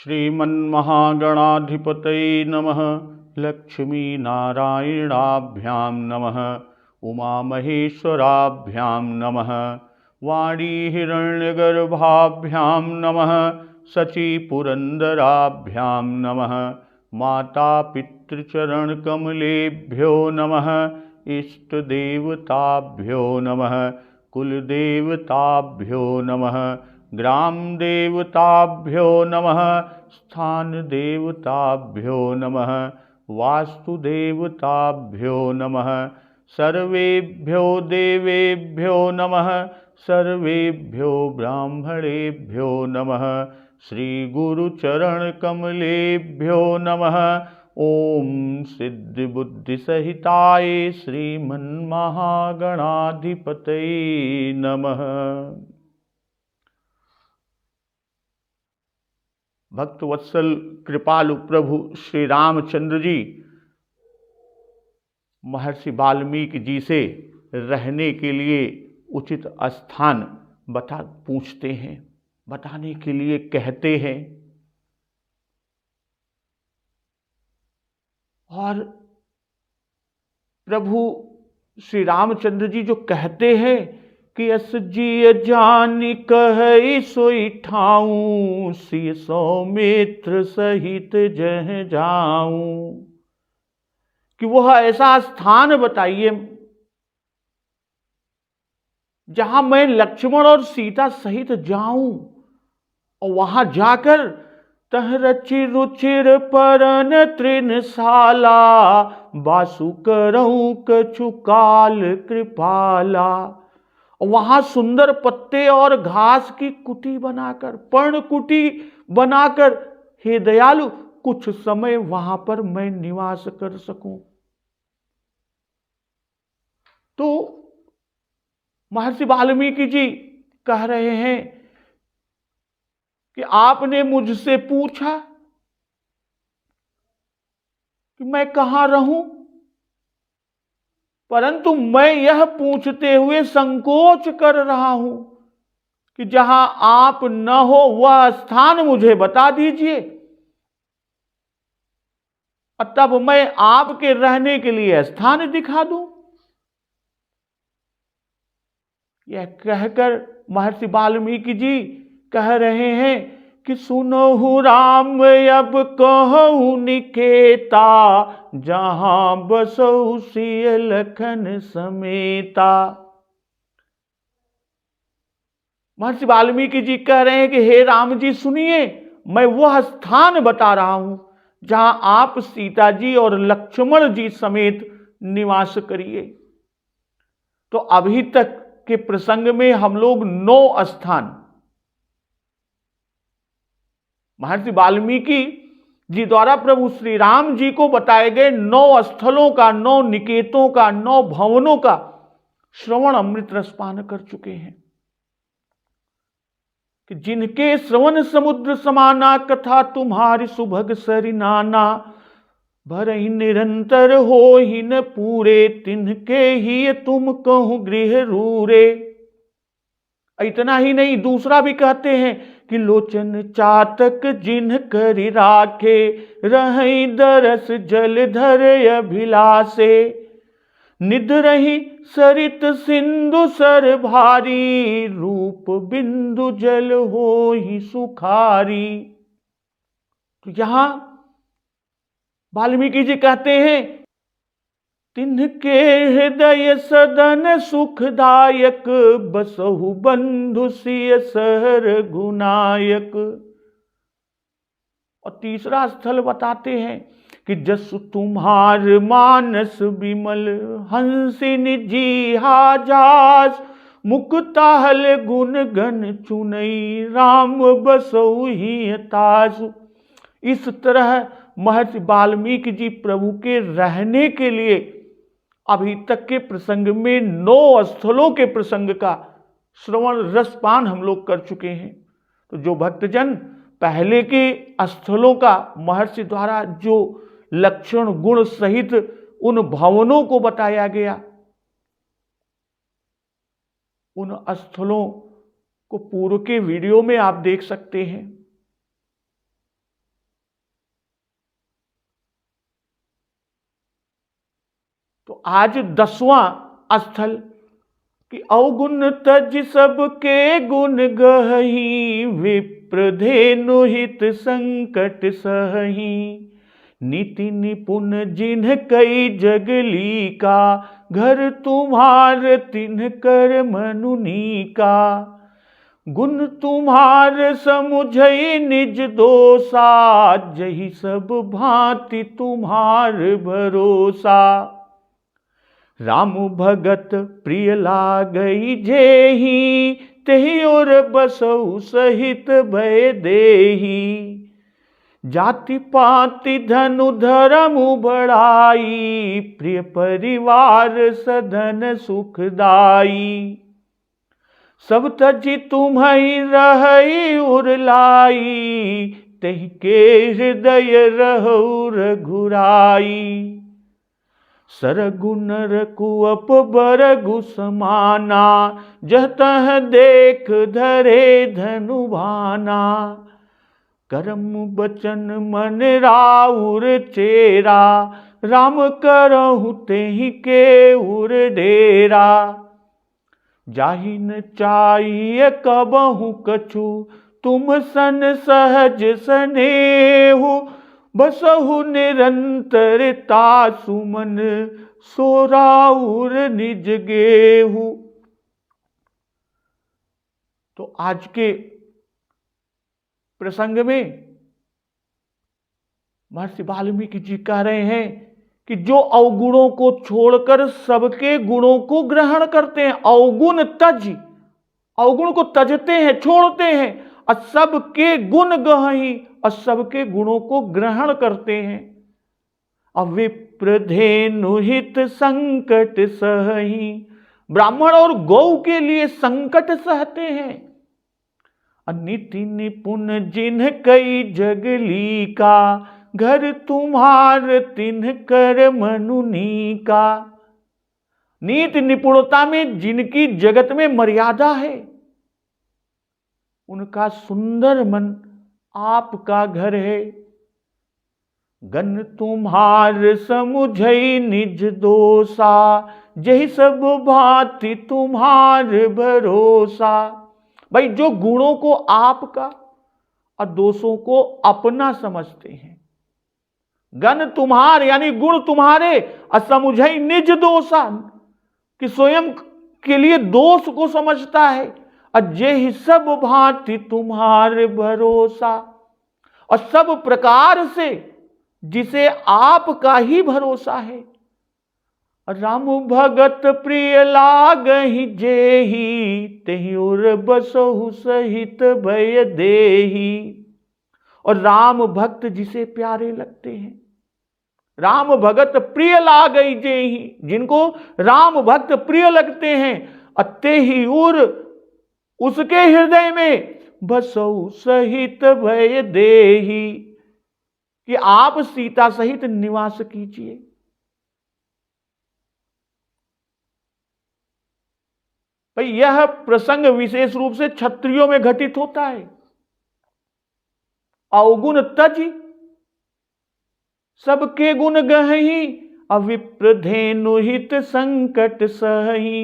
श्रीमन्महागणाधिपतये नमः। लक्ष्मीनारायणाभ्यां नमः। उमामहेश्वराभ्यां नमः। वाणीहिरण्यगर्भाभ्यां नमः। शचीपुरन्दराभ्यां नमः। मातापितृचरणकमलेभ्यो नमः। इष्टदेवताभ्यो नमः। कुलदेवताभ्यो नमः। ग्रामदेवताभ्यो नमः। स्थानदेवताभ्यो नमः। वास्तुदेवताभ्यो नमः। सर्वेभ्यो देवेभ्यो नमः। सर्वेभ्यो ब्राह्मणेभ्यो नमः। श्रीगुरुचरणकमलेभ्यो नमः। ओम सिद्धिबुद्धिसहिताय श्रीमन्महागणाधिपतये नमः। भक्तवत्सल कृपालु प्रभु श्री रामचंद्र जी महर्षि वाल्मीकि जी से रहने के लिए उचित स्थान पूछते हैं, बताने के लिए कहते हैं। और प्रभु श्री रामचंद्र जी जो कहते हैं कि अस जिय जानि कहै सोई ठाऊं, सिय सौमित्र सहित जह जाऊं, कि वह ऐसा स्थान बताइए जहां मैं लक्ष्मण और सीता सहित जाऊं और वहां जाकर तह रचि रुचिर परन तृणशाला, बासु करऊं कछु काल कृपाला। वहां सुंदर पत्ते और घास की कुटी बनाकर, पर्ण कुटी बनाकर, हे दयालु कुछ समय वहां पर मैं निवास कर सकूं। तो महर्षि वाल्मीकि जी कह रहे हैं कि आपने मुझसे पूछा कि मैं कहां रहूं, परंतु मैं यह पूछते हुए संकोच कर रहा हूं कि जहां आप न हो वह स्थान मुझे बता दीजिए, और तब मैं आपके रहने के लिए स्थान दिखा दूं। यह कहकर महर्षि वाल्मीकि जी कह रहे हैं कि सुनहु राम अब कहूं निकेता, जहां बसहु सिय लखन समेता। महर्षि वाल्मीकि जी कह रहे हैं कि हे राम जी सुनिए, मैं वह स्थान बता रहा हूं जहां आप सीता जी और लक्ष्मण जी समेत निवास करिए। तो अभी तक के प्रसंग में हम लोग 9 स्थान महर्षि वाल्मीकि जी द्वारा प्रभु श्री राम जी को बताए गए 9 स्थलों का, 9 निकेतों का, 9 भवनों का श्रवण अमृत रसपान कर चुके हैं कि जिनके श्रवण समुद्र समाना, कथा तुम्हारी सुभग सरि नाना, भरहि निरंतर होहि न पूरे, तिनके ही तुम कहूं गृह रूरे। इतना ही नहीं, दूसरा भी कहते हैं कि लोचन चातक जिन करि राखे, रहि दरस जलधर अभिलाषे, निध रही सरित सिंधु सर भारी, रूप बिंदु जल होहि सुखारी। तो यहां वाल्मीकि जी कहते हैं तिनके हृदय सदन सुखदायक, बसहु बंधु सिय सहर गुनायक। और तीसरा स्थल बताते हैं कि जसु तुम्हार मानस विमल, हंसिनी जीहा जास, मुक्ताहल गुण गण चुनई, राम बसहु ही तासु। इस तरह महर्षि वाल्मीकि जी प्रभु के रहने के लिए अभी तक के प्रसंग में 9 स्थलों के प्रसंग का श्रवण रसपान हम लोग कर चुके हैं। तो जो भक्तजन पहले के स्थलों का महर्षि द्वारा जो लक्षण गुण सहित उन भवनों को बताया गया, उन स्थलों को पूर्व के वीडियो में आप देख सकते हैं। तो आज 10वां स्थल कि अवगुण तज सबके गुण गहही, विप्रधेनु हित संकट सहही, नीति निपुण जिन्ह कई जगली का, घर तुम्हार तिन्ह कर मनुनी का, गुण तुम्हार समुझई निज दोषा, जही सब भांति तुम्हार भरोसा, राम भगत प्रिय लागई जेही, तेहि और बसहु सहित भय देही, जाति पाति धनु धर्म बढ़ाई, प्रिय परिवार सधन सुखदाई, सब तजी तुम्हि रहई उरलाई, तेहि के हृदय रहु रघुराई, सरगु नर कुअप बरगु समाना, जह तह देख धरे धनु भाना, कर्म बचन मन राउर चेरा, राम करहु तेहि के उर डेरा, जाहि न चाहिए कबहु कछु, तुम सन सहज स्नेहु, बसहु निरंतरता सुमन, सोराउर निज गेहु। तो आज के प्रसंग में महर्षि वाल्मीकि जी कह रहे हैं कि जो अवगुणों को छोड़कर सबके गुणों को ग्रहण करते हैं, अवगुण तज, अवगुण को तजते हैं, छोड़ते हैं, और सबके गुण गहही, और सबके गुणों को ग्रहण करते हैं, अविप्रधेनु हित संकट सहही, ब्राह्मण और गौ के लिए संकट सहते हैं, नीति निपुण जिन्ह कई जगली का, घर तुम्हार तिन्ह कर मनुनी का, नीति निपुणता में जिनकी जगत में मर्यादा है, उनका सुंदर मन आपका घर है, गन तुम्हार समुझई निज दोषा, जही सब भांति तुम्हार भरोसा। भाई जो गुणों को आपका और दोषों को अपना समझते हैं, गण तुम्हार यानी गुण तुम्हारे, और समुझई निज दोषा कि स्वयं के लिए दोष को समझता है, और जे सब भांति तुम्हारे भरोसा, और सब प्रकार से जिसे आपका ही भरोसा है, राम भगत प्रिय लागहि जेही, तेहि उर बसहु सहित भय देही। और राम भक्त जिसे प्यारे लगते हैं, राम भगत प्रिय लागहि जेही, जिनको राम भक्त प्रिय लगते हैं, तेहि उर उसके हृदय में बसहु सहित भय देही, कि आप सीता सहित निवास कीजिए। भाई यह प्रसंग विशेष रूप से क्षत्रियों में घटित होता है। अवगुण तज सबके गुण गहही, अविप्रधेनु हित संकट सहही।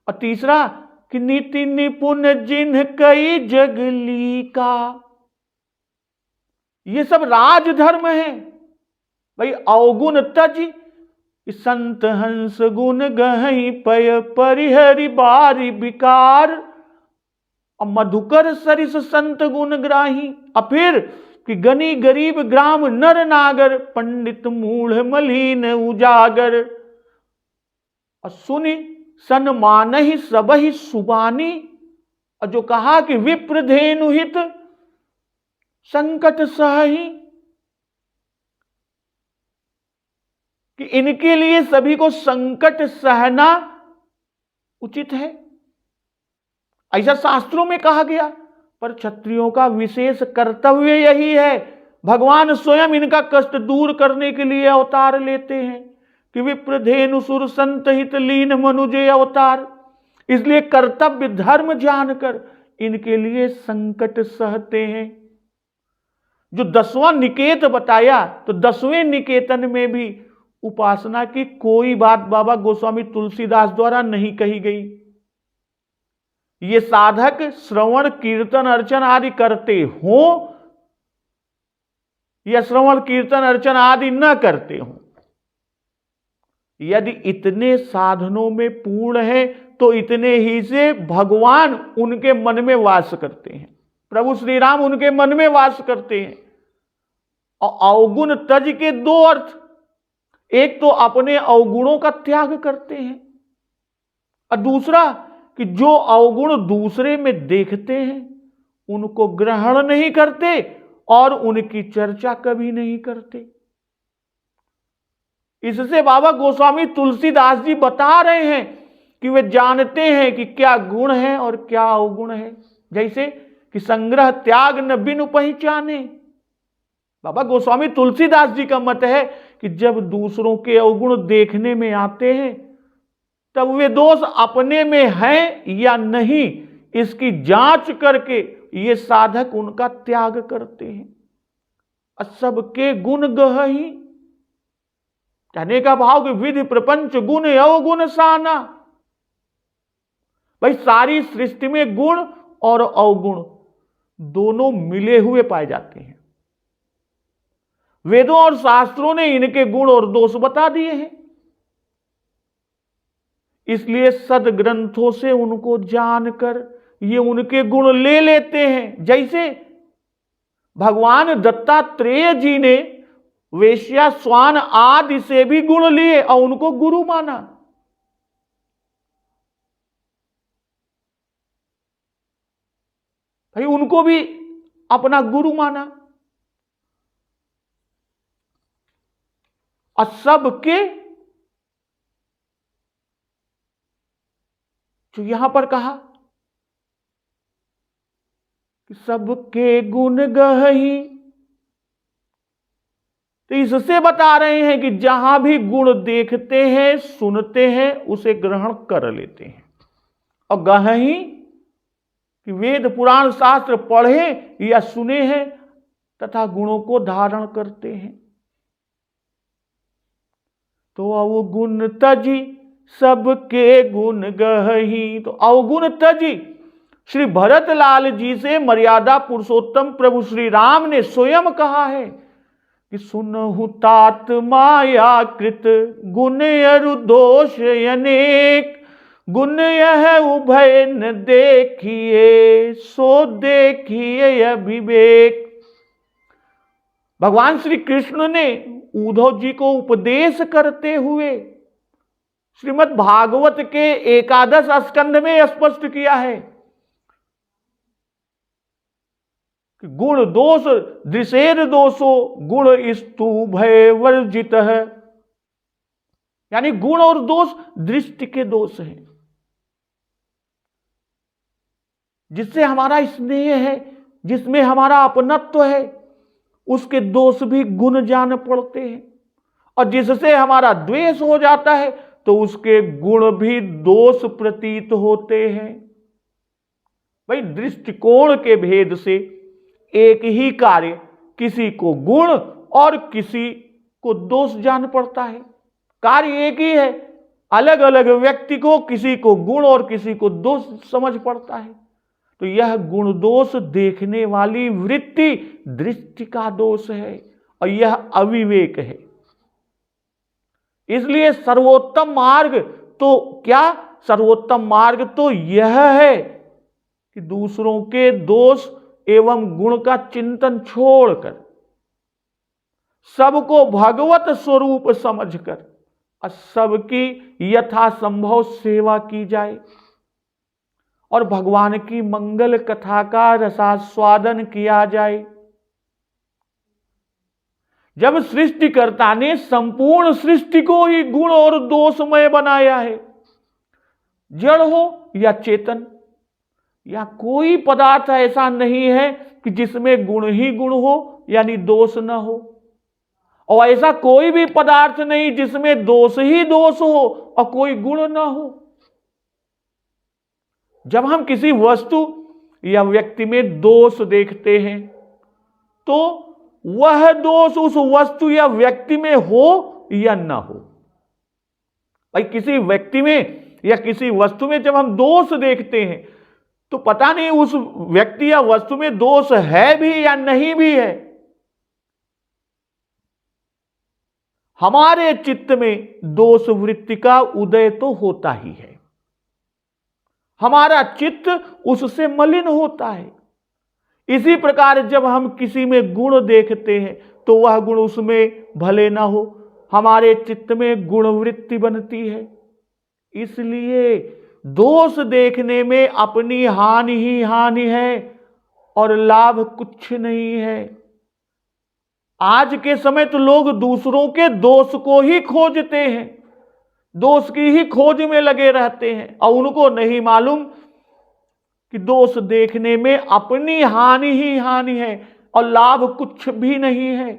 और तीसरा कि नीति निपुण जिन्ह कई जगली का, ये सब राजधर्म है। भाई अवगुण तज संत हंस गुण गहई, पय परिहरि बारी विकार, और मधुकर सरिस संत गुण ग्राही। और फिर कि गनी गरीब ग्राम नर नागर, पंडित मूढ़ मलिन उजागर, और सुनि सन मानहि सबहि सुबानी। और जो कहा कि विप्रधेनु हित संकट सहही, कि इनके लिए सभी को संकट सहना उचित है, ऐसा शास्त्रों में कहा गया। पर क्षत्रियों का विशेष कर्तव्य यही है, भगवान स्वयं इनका कष्ट दूर करने के लिए अवतार लेते हैं कि विप्रधेनु सुर संत हित लीन मनुजे अवतार। इसलिए कर्तव्य धर्म जानकर इनके लिए संकट सहते हैं। जो 10वां निकेत बताया, तो 10वें निकेतन में भी उपासना की कोई बात बाबा गोस्वामी तुलसीदास द्वारा नहीं कही गई। ये साधक श्रवण कीर्तन अर्चन आदि करते हो या श्रवण कीर्तन अर्चन आदि न करते हो, यदि इतने साधनों में पूर्ण है तो इतने ही से भगवान उनके मन में वास करते हैं, प्रभु श्री राम उनके मन में वास करते हैं। और अवगुण तज के दो अर्थ, एक तो अपने अवगुणों का त्याग करते हैं और दूसरा कि जो अवगुण दूसरे में देखते हैं उनको ग्रहण नहीं करते और उनकी चर्चा कभी नहीं करते। इससे बाबा गोस्वामी तुलसीदास जी बता रहे हैं कि वे जानते हैं कि क्या गुण है और क्या अवगुण है। जैसे कि संग्रह त्याग न बिनु पहचाने, बाबा गोस्वामी तुलसीदास जी का मत है कि जब दूसरों के अवगुण देखने में आते हैं तब वे दोष अपने में हैं या नहीं, इसकी जांच करके ये साधक उनका त्याग करते हैं। सबके गुण गहहि, कहने का भाव कि विधि प्रपंच गुण अवगुण साना। भाई सारी सृष्टि में गुण और अवगुण दोनों मिले हुए पाए जाते हैं। वेदों और शास्त्रों ने इनके गुण और दोष बता दिए हैं, इसलिए सदग्रंथों से उनको जानकर ये उनके गुण ले लेते हैं। जैसे भगवान दत्तात्रेय जी ने वेश्या स्वान आदि से भी गुण लिए और उनको गुरु माना। भाई उनको भी अपना गुरु माना। और सबके, जो यहां पर कहा कि सबके गुण गहहि, तो इससे बता रहे हैं कि जहां भी गुण देखते हैं सुनते हैं उसे ग्रहण कर लेते हैं। और गहहि कि वेद पुराण शास्त्र पढ़े या सुने हैं तथा गुणों को धारण करते हैं। तो अवगुण तजी सबके गुण गहहि, तो अवगुण तजी श्री भरतलाल जी से मर्यादा पुरुषोत्तम प्रभु श्री राम ने स्वयं कहा है कि सुनहु तात माया कृत गुण अरु दोष अनेक, गुण यह उभय न देखिए सो देखिए अविवेक। भगवान श्री कृष्ण ने उद्धव जी को उपदेश करते हुए श्रीमद् भागवत के एकादश स्कंध में स्पष्ट किया है कि गुण दोष दृशेर दोषो गुण स्तु भय वर्जित है, यानी गुण और दोष दृष्टि के दोष हैं। जिससे हमारा स्नेह है, जिसमें हमारा अपनत्व है, उसके दोष भी गुण जान पड़ते हैं। और जिससे हमारा द्वेष हो जाता है तो उसके गुण भी दोष प्रतीत होते हैं। भाई दृष्टिकोण के भेद से एक ही कार्य किसी को गुण और किसी को दोष जान पड़ता है। कार्य एक ही है, अलग अलग व्यक्ति को किसी को गुण और किसी को दोष समझ पड़ता है। तो यह गुण दोष देखने वाली वृत्ति दृष्टि का दोष है और यह अविवेक है। इसलिए सर्वोत्तम मार्ग तो क्या, सर्वोत्तम मार्ग तो यह है कि दूसरों के दोष एवं गुण का चिंतन छोड़कर सबको भगवत स्वरूप समझकर और सबकी यथासंभव सेवा की जाए और भगवान की मंगल कथा का रसास्वादन किया जाए। जब सृष्टिकर्ता ने संपूर्ण सृष्टि को ही गुण और दोषमय बनाया है, जड़ हो या चेतन, या कोई पदार्थ ऐसा नहीं है कि जिसमें गुण ही गुण हो यानी दोष न हो, और ऐसा कोई भी पदार्थ नहीं जिसमें दोष ही दोष हो और कोई गुण न हो। जब हम किसी वस्तु या व्यक्ति में दोष देखते हैं तो वह दोष उस वस्तु या व्यक्ति में हो या न हो। भाई किसी व्यक्ति में या किसी वस्तु में जब हम दोष देखते हैं तो पता नहीं उस व्यक्ति या वस्तु में दोष है भी या नहीं भी है। हमारे चित्त में दोष वृत्ति का उदय तो होता ही है, हमारा चित्त उससे मलिन होता है। इसी प्रकार जब हम किसी में गुण देखते हैं तो वह गुण उसमें भले ना हो, हमारे चित्त में गुण वृत्ति बनती है। इसलिए दोष देखने में अपनी हानि ही हानि है और लाभ कुछ नहीं है। आज के समय तो लोग दूसरों के दोष को ही खोजते हैं, दोष की ही खोज में लगे रहते हैं और उनको नहीं मालूम कि दोष देखने में अपनी हानि ही हानि है और लाभ कुछ भी नहीं है।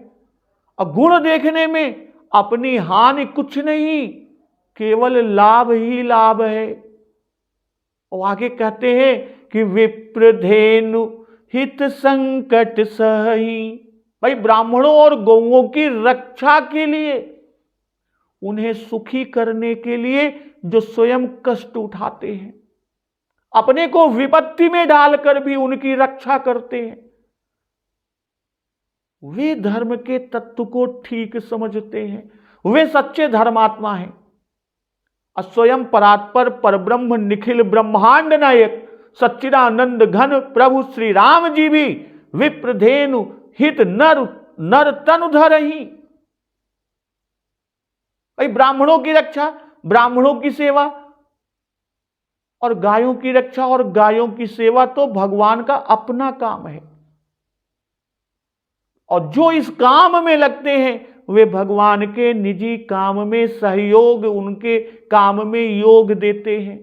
और गुण देखने में अपनी हानि कुछ नहीं, केवल लाभ ही लाभ है। और आगे कहते हैं कि विप्रधेनु हित संकट सही। भाई ब्राह्मणों और गौओं की रक्षा के लिए, उन्हें सुखी करने के लिए जो स्वयं कष्ट उठाते हैं, अपने को विपत्ति में डालकर भी उनकी रक्षा करते हैं, वे धर्म के तत्व को ठीक समझते हैं, वे सच्चे धर्मात्मा हैं। स्वयं परात्पर परब्रह्म निखिल ब्रह्मांड नायक सच्चिदानंद घन प्रभु श्री राम जी भी विप्रधेनु हित नर तनु धरहि। भाई ब्राह्मणों की रक्षा, ब्राह्मणों की सेवा और गायों की रक्षा और गायों की सेवा तो भगवान का अपना काम है। और जो इस काम में लगते हैं वे भगवान के निजी काम में सहयोग, उनके काम में योग देते हैं।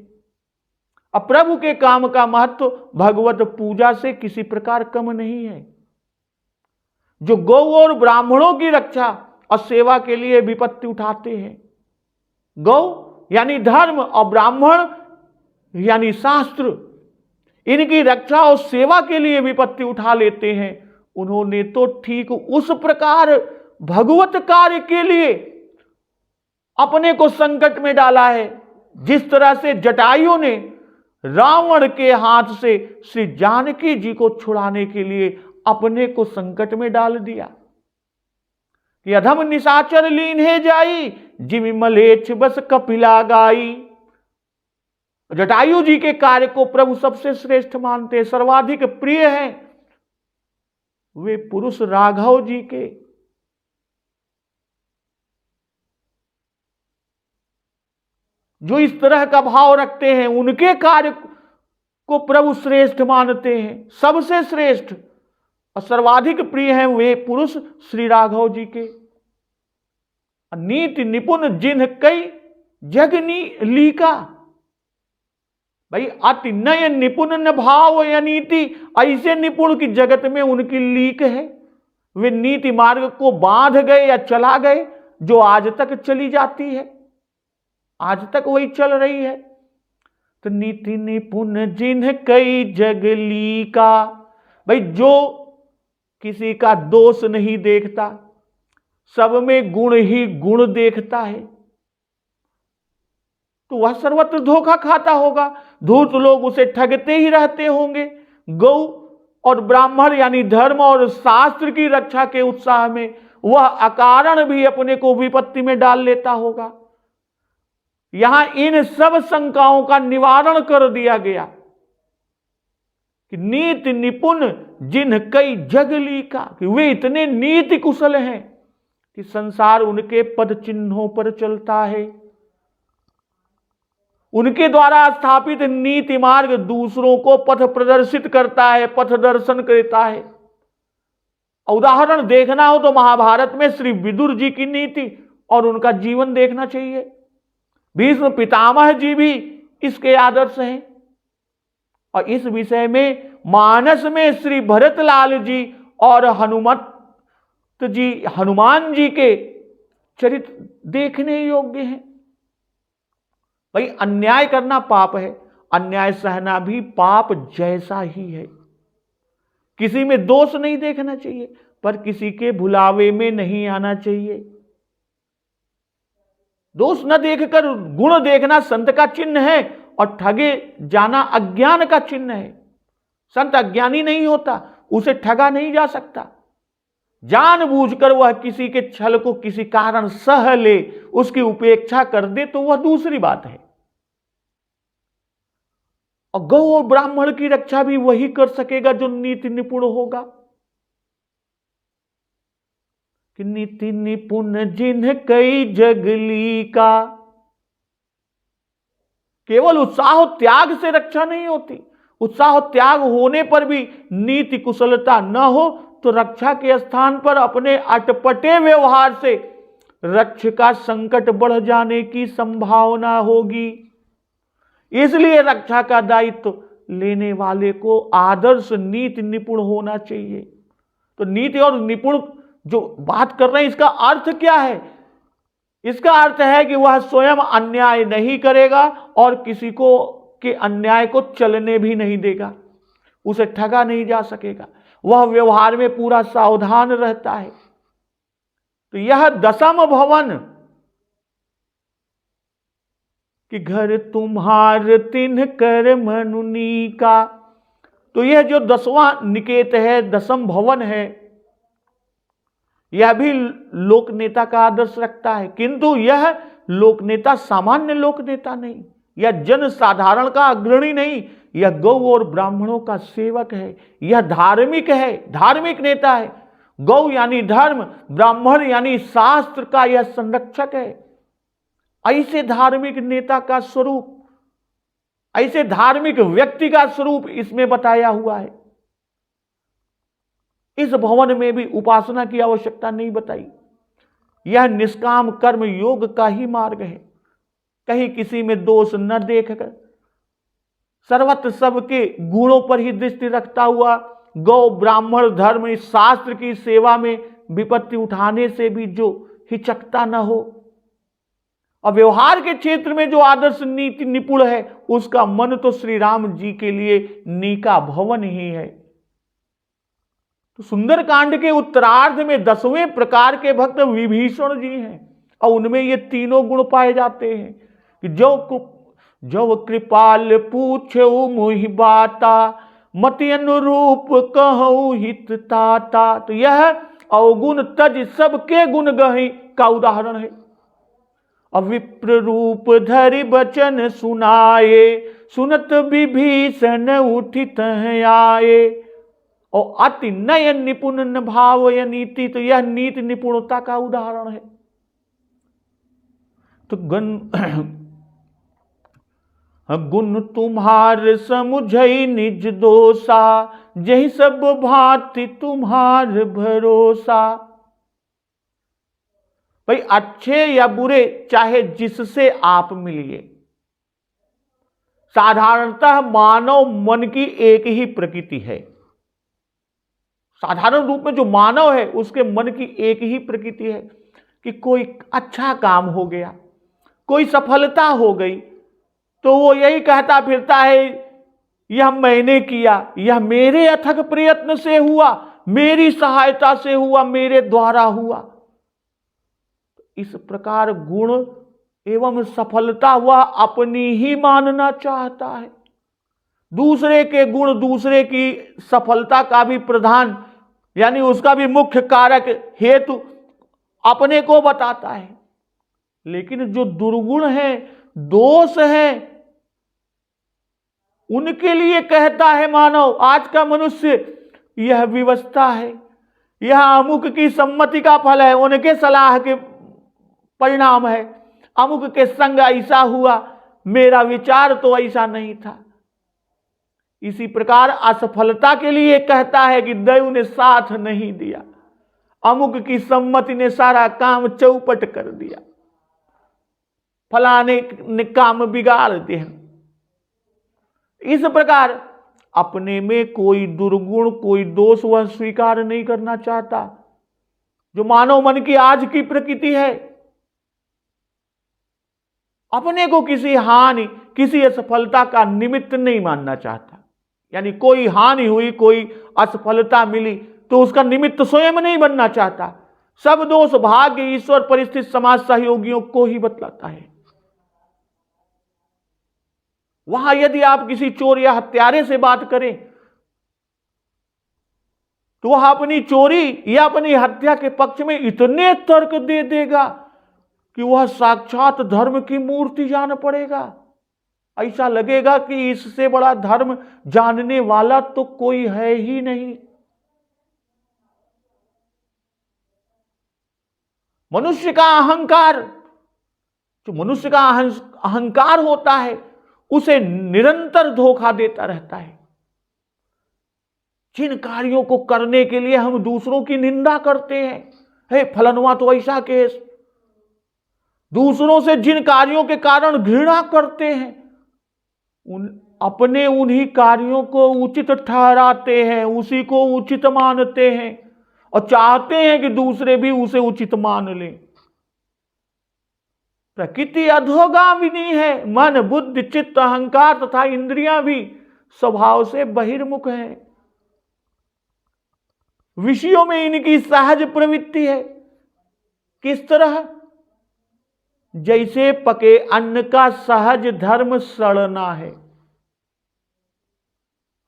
अब प्रभु के काम का महत्व भगवत पूजा से किसी प्रकार कम नहीं है। जो गौ और ब्राह्मणों की रक्षा और सेवा के लिए विपत्ति उठाते हैं, गौ यानी धर्म और ब्राह्मण यानी शास्त्र, इनकी रक्षा और सेवा के लिए विपत्ति उठा लेते हैं, उन्होंने तो ठीक उस प्रकार भगवत कार्य के लिए अपने को संकट में डाला है जिस तरह से जटायु ने रावण के हाथ से श्री जानकी जी को छुड़ाने के लिए अपने को संकट में डाल दिया कि अधम निशाचर लीन है जाई जिमि मलेच्छ बस कपिला गाई। जटायु जी के कार्य को प्रभु सबसे श्रेष्ठ मानते, सर्वाधिक प्रिय हैं वे पुरुष राघव जी के। जो इस तरह का भाव रखते हैं उनके कार्य को प्रभु श्रेष्ठ मानते हैं, सबसे श्रेष्ठ और सर्वाधिक प्रिय हैं वे पुरुष श्री राघव जी के। नीति निपुण जिन्ह कई जगनी लीका। भाई अति नय निपुण न भाव या नीति, ऐसे निपुण की जगत में उनकी लीक है। वे नीति मार्ग को बांध गए या चला गए जो आज तक चली जाती है, आज तक वही चल रही है। तो नीति निपुण जिन्ह कई जगली का। भाई जो किसी का दोष नहीं देखता, सब में गुण ही गुण देखता है, तो वह सर्वत्र धोखा खाता होगा। धूर्त लोग उसे ठगते ही रहते होंगे। गौ और ब्राह्मण यानी धर्म और शास्त्र की रक्षा के उत्साह में वह अकारण भी अपने को विपत्ति में डाल लेता होगा। यहां इन सब शंकाओं का निवारण कर दिया गया कि नीति निपुण जिन्ह कई जगली का, कि वे इतने नीति कुशल हैं कि संसार उनके पद चिन्हों पर चलता है। उनके द्वारा स्थापित नीति मार्ग दूसरों को पथ प्रदर्शित करता है, पथ दर्शन करता है। उदाहरण देखना हो तो महाभारत में श्री विदुर जी की नीति और उनका जीवन देखना चाहिए। भीष्म पितामह जी भी इसके आदर्श हैं। और इस विषय में मानस में श्री भरतलाल जी और हनुमान जी के चरित्र देखने योग्य हैं। भाई अन्याय करना पाप है, अन्याय सहना भी पाप जैसा ही है। किसी में दोष नहीं देखना चाहिए, पर किसी के भुलावे में नहीं आना चाहिए। दोष न देखकर गुण देखना संत का चिन्ह है, और ठगे जाना अज्ञान का चिन्ह है। संत अज्ञानी नहीं होता, उसे ठगा नहीं जा सकता। जानबूझकर वह किसी के छल को किसी कारण सह ले, उसकी उपेक्षा कर दे, तो वह दूसरी बात है। और गौ और ब्राह्मण की रक्षा भी वही कर सकेगा जो नीति निपुण होगा। कि नीति निपुण जिन्ह कई जगली का, केवल उत्साह त्याग से रक्षा नहीं होती। उत्साह त्याग होने पर भी नीति कुशलता न हो तो रक्षा के स्थान पर अपने अटपटे व्यवहार से रक्ष का संकट बढ़ जाने की संभावना होगी। इसलिए रक्षा का दायित्व लेने वाले को आदर्श नीति निपुण होना चाहिए। तो नीति और निपुण जो बात कर रहे हैं, इसका अर्थ क्या है? इसका अर्थ है कि वह स्वयं अन्याय नहीं करेगा और किसी को के अन्याय को चलने भी नहीं देगा, उसे ठगा नहीं जा सकेगा, वह व्यवहार में पूरा सावधान रहता है। तो यह दशम भवन कि घर तुम्हार तिन्ह कर मनुनी का, तो यह जो 10वां निकेत है, दशम भवन है, यह भी लोक नेता का आदर्श रखता है। किंतु यह लोक नेता सामान्य लोक नेता नहीं, यह जन साधारण का अग्रणी नहीं, यह गौ और ब्राह्मणों का सेवक है, यह धार्मिक है, धार्मिक नेता है। गौ यानी धर्म, ब्राह्मण यानी शास्त्र का यह संरक्षक है। ऐसे धार्मिक नेता का स्वरूप, ऐसे धार्मिक व्यक्ति का स्वरूप इसमें बताया हुआ है। इस भवन में भी उपासना की आवश्यकता नहीं बताई। यह निष्काम कर्म योग का ही मार्ग है। कहीं किसी में दोष न देखकर सर्वत्र सबके गुणों पर ही दृष्टि रखता हुआ गौ ब्राह्मण धर्म इस शास्त्र की सेवा में विपत्ति उठाने से भी जो हिचकता न हो, और व्यवहार के क्षेत्र में जो आदर्श नीति निपुण है, उसका मन तो श्री राम जी के लिए नीका भवन ही है। तो सुंदरकांड के उत्तरार्ध में 10वें प्रकार के भक्त विभीषण जी हैं, और उनमें ये तीनों गुण पाए जाते हैं कि जो कृपाल पूछो मोहि बाता, मति अनुरूप कहूँ हित ताता। तो यह अवगुण तज सबके गुण गहि का उदाहरण है। अविप्र रूप धरि बचन सुनाए, सुनत विभीषण उठित आए। और अति नय निपुण न भाव या नीति, तो यह नीति निपुणता का उदाहरण है। तो गुण तुम्हार समुझई निज दोषा, जही सब भांति तुम्हार भरोसा। भाई अच्छे या बुरे चाहे जिससे आप मिलिए, साधारणतः मानव मन की एक ही प्रकृति है। साधारण रूप में जो मानव है उसके मन की एक ही प्रकृति है कि कोई अच्छा काम हो गया, कोई सफलता हो गई, तो वो यही कहता फिरता है यह मैंने किया, यह मेरे अथक प्रयत्न से हुआ, मेरी सहायता से हुआ, मेरे द्वारा हुआ। इस प्रकार गुण एवं सफलता वह अपनी ही मानना चाहता है। दूसरे के गुण, दूसरे की सफलता का भी प्रधान यानी उसका भी मुख्य कारक हेतु अपने को बताता है। लेकिन जो दुर्गुण है, दोष है, उनके लिए कहता है मानव, आज का मनुष्य यह व्यवस्था है, यह अमुक की सम्मति का फल है, उनके सलाह के परिणाम है, अमुक के संग ऐसा हुआ, मेरा विचार तो ऐसा नहीं था। इसी प्रकार असफलता के लिए कहता है कि दैव ने साथ नहीं दिया, अमुक की सम्मति ने सारा काम चौपट कर दिया, फलाने ने काम बिगाड़ दिया। इस प्रकार अपने में कोई दुर्गुण, कोई दोष वह स्वीकार नहीं करना चाहता। जो मानव मन की आज की प्रकृति है, अपने को किसी हानि, किसी असफलता का निमित्त नहीं मानना चाहता। यानी कोई हानि हुई, कोई असफलता मिली तो उसका निमित्त स्वयं नहीं बनना चाहता, सब दोष भाग्य, ईश्वर, परिस्थिति, समाज, सहयोगियों को ही बतलाता है। वहां यदि आप किसी चोर या हत्यारे से बात करें तो वह अपनी चोरी या अपनी हत्या के पक्ष में इतने तर्क दे देगा कि वह साक्षात धर्म की मूर्ति जान पड़ेगा। ऐसा लगेगा कि इससे बड़ा धर्म जानने वाला तो कोई है ही नहीं। मनुष्य का अहंकार, जो मनुष्य का अहंकार होता है, उसे निरंतर धोखा देता रहता है। जिन कार्यों को करने के लिए हम दूसरों की निंदा करते हैं, हे फलनवा तो ऐसा केस, दूसरों से जिन कार्यों के कारण घृणा करते हैं, अपने उन्हीं कार्यों को उचित ठहराते हैं, उसी को उचित मानते हैं और चाहते हैं कि दूसरे भी उसे उचित मान लें। प्रकृति अधोगामिनी है। मन, बुद्धि, चित्त, अहंकार तथा इंद्रियां भी स्वभाव से बहिर्मुख हैं। विषयों में इनकी सहज प्रवृत्ति है। किस तरह? जैसे पके अन्न का सहज धर्म सड़ना है।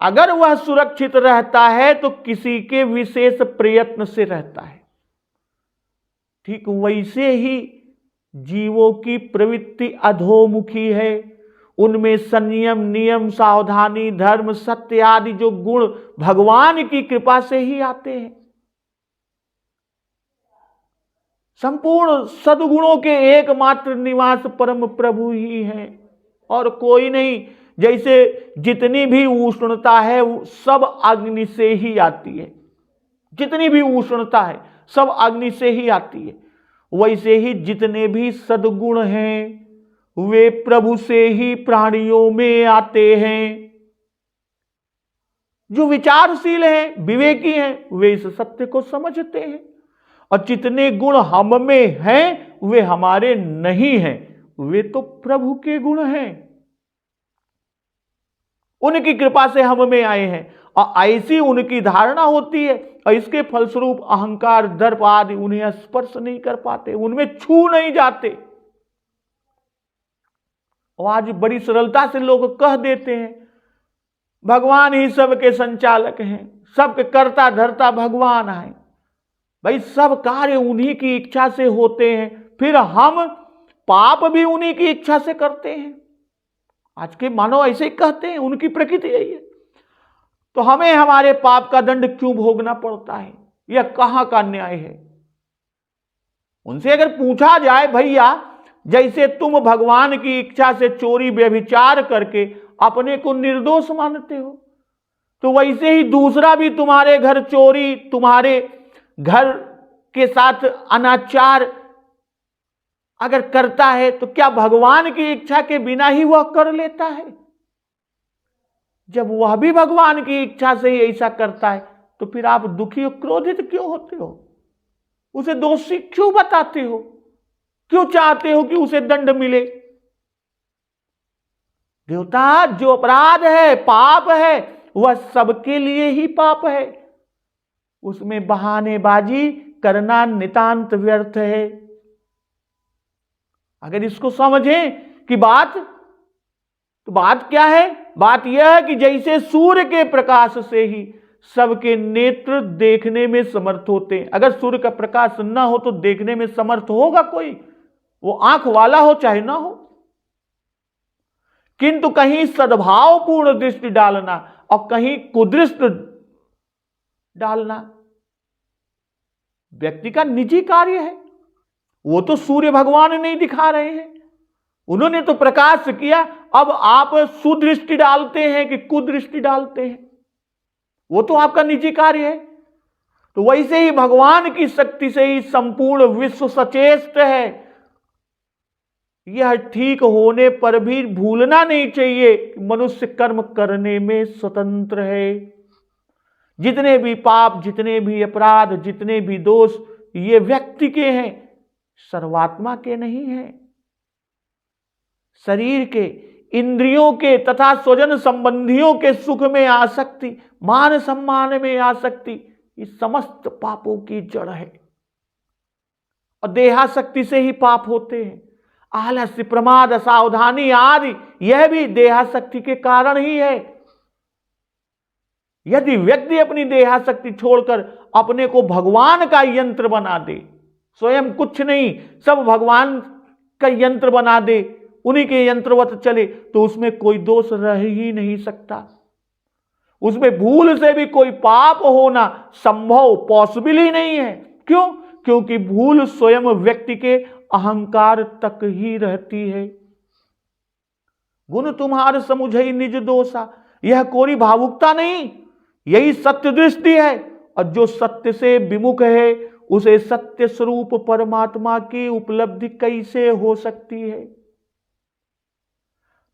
अगर वह सुरक्षित रहता है तो किसी के विशेष प्रयत्न से रहता है। ठीक वैसे ही जीवों की प्रवृत्ति अधोमुखी है। उनमें संयम, नियम, सावधानी, धर्म, सत्य आदि जो गुण भगवान की कृपा से ही आते हैं। संपूर्ण सद्गुणों के एकमात्र निवास परम प्रभु ही हैं और कोई नहीं। जैसे जितनी भी उष्णता है सब अग्नि से ही आती है, जितनी भी उष्णता है सब अग्नि से ही आती है, वैसे ही जितने भी सद्गुण हैं वे प्रभु से ही प्राणियों में आते हैं। जो विचारशील हैं, विवेकी हैं, वे इस सत्य को समझते हैं और जितने गुण हम में हैं वे हमारे नहीं हैं, वे तो प्रभु के गुण हैं, उनकी कृपा से हम में आए हैं और ऐसी उनकी धारणा होती है और इसके फलस्वरूप अहंकार, दर्प आदि उन्हें स्पर्श नहीं कर पाते, उनमें छू नहीं जाते। और आज बड़ी सरलता से लोग कह देते हैं भगवान ही सबके संचालक हैं, सबके कर्ता धर्ता भगवान है। भाई सब कार्य उन्हीं की इच्छा से होते हैं, फिर हम पाप भी उन्हीं की इच्छा से करते हैं। आज के मानव ऐसे ही कहते हैं, उनकी प्रकृति यही है, तो हमें हमारे पाप का दंड क्यों भोगना पड़ता है? यह कहां का न्याय है? उनसे अगर पूछा जाए भैया जैसे तुम भगवान की इच्छा से चोरी व्यभिचार करके अपने को निर्दोष मानते हो, तो वैसे ही दूसरा भी तुम्हारे घर चोरी, तुम्हारे घर के साथ अनाचार अगर करता है तो क्या भगवान की इच्छा के बिना ही वह कर लेता है? जब वह भी भगवान की इच्छा से ही ऐसा करता है तो फिर आप दुखी और क्रोधित क्यों होते हो? उसे दोषी क्यों बताते हो? क्यों चाहते हो कि उसे दंड मिले? देवता, जो अपराध है, पाप है, वह सबके लिए ही पाप है, उसमें बहानेबाजी करना नितांत व्यर्थ है। अगर इसको समझें कि बात क्या है? बात यह है कि जैसे सूर्य के प्रकाश से ही सबके नेत्र देखने में समर्थ होते हैं। अगर सूर्य का प्रकाश न हो तो देखने में समर्थ होगा कोई? वो आंख वाला हो चाहे ना हो। किंतु कहीं सद्भावपूर्ण दृष्टि डालना और कहीं कुदृष्टि डालना व्यक्ति का निजी कार्य है। वो तो सूर्य भगवान नहीं दिखा रहे हैं, उन्होंने तो प्रकाश किया। अब आप सुदृष्टि डालते हैं कि कुदृष्टि डालते हैं, वो तो आपका निजी कार्य है। तो वैसे ही भगवान की शक्ति से ही संपूर्ण विश्व सचेष्ट है। यह ठीक होने पर भी भूलना नहीं चाहिए कि मनुष्य कर्म करने में स्वतंत्र है। जितने भी पाप, जितने भी अपराध, जितने भी दोष ये व्यक्ति के हैं, सर्वात्मा के नहीं हैं। शरीर के, इंद्रियों के तथा स्वजन संबंधियों के सुख में आसक्ति, मान सम्मान में आसक्ति, इस समस्त पापों की जड़ है। और देहाशक्ति से ही पाप होते हैं। आलस्य, प्रमाद, असावधानी आदि यह भी देहाशक्ति के कारण ही है। यदि व्यक्ति अपनी देहाशक्ति छोड़कर अपने को भगवान का यंत्र बना दे, स्वयं कुछ नहीं सब भगवान का यंत्र बना दे, उन्हीं के यंत्रवत चले, तो उसमें कोई दोष रह ही नहीं सकता। उसमें भूल से भी कोई पाप होना संभव, पॉसिबल ही नहीं है। क्यों? क्योंकि भूल स्वयं व्यक्ति के अहंकार तक ही रहती है। गुण तुम्हार समुझई निज दोषा, यह कोरी भावुकता नहीं, यही सत्य दृष्टि है। और जो सत्य से विमुख है उसे सत्य स्वरूप परमात्मा की उपलब्धि कैसे हो सकती है?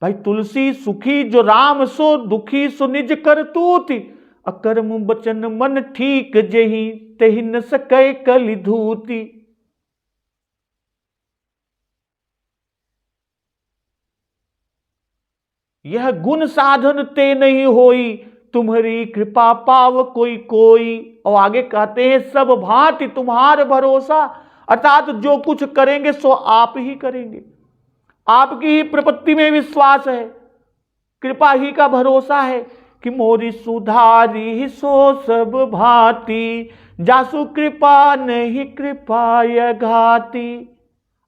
भाई तुलसी सुखी जो राम सो दुखी, सो निज करतूति, अकर्म बचन मन ठीक जेहि, तेहि न सकै कलि धूति। यह गुण साधन ते नहीं होई, तुम्हारी कृपा पाव कोई कोई। और आगे कहते हैं सब भांति तुम्हार भरोसा, अर्थात जो कुछ करेंगे सो आप ही करेंगे, आपकी ही प्रपत्ति में विश्वास है, कृपा ही का भरोसा है कि मोरी सुधारी सो सब भांति, जासु कृपा नहीं कृपा य घाती।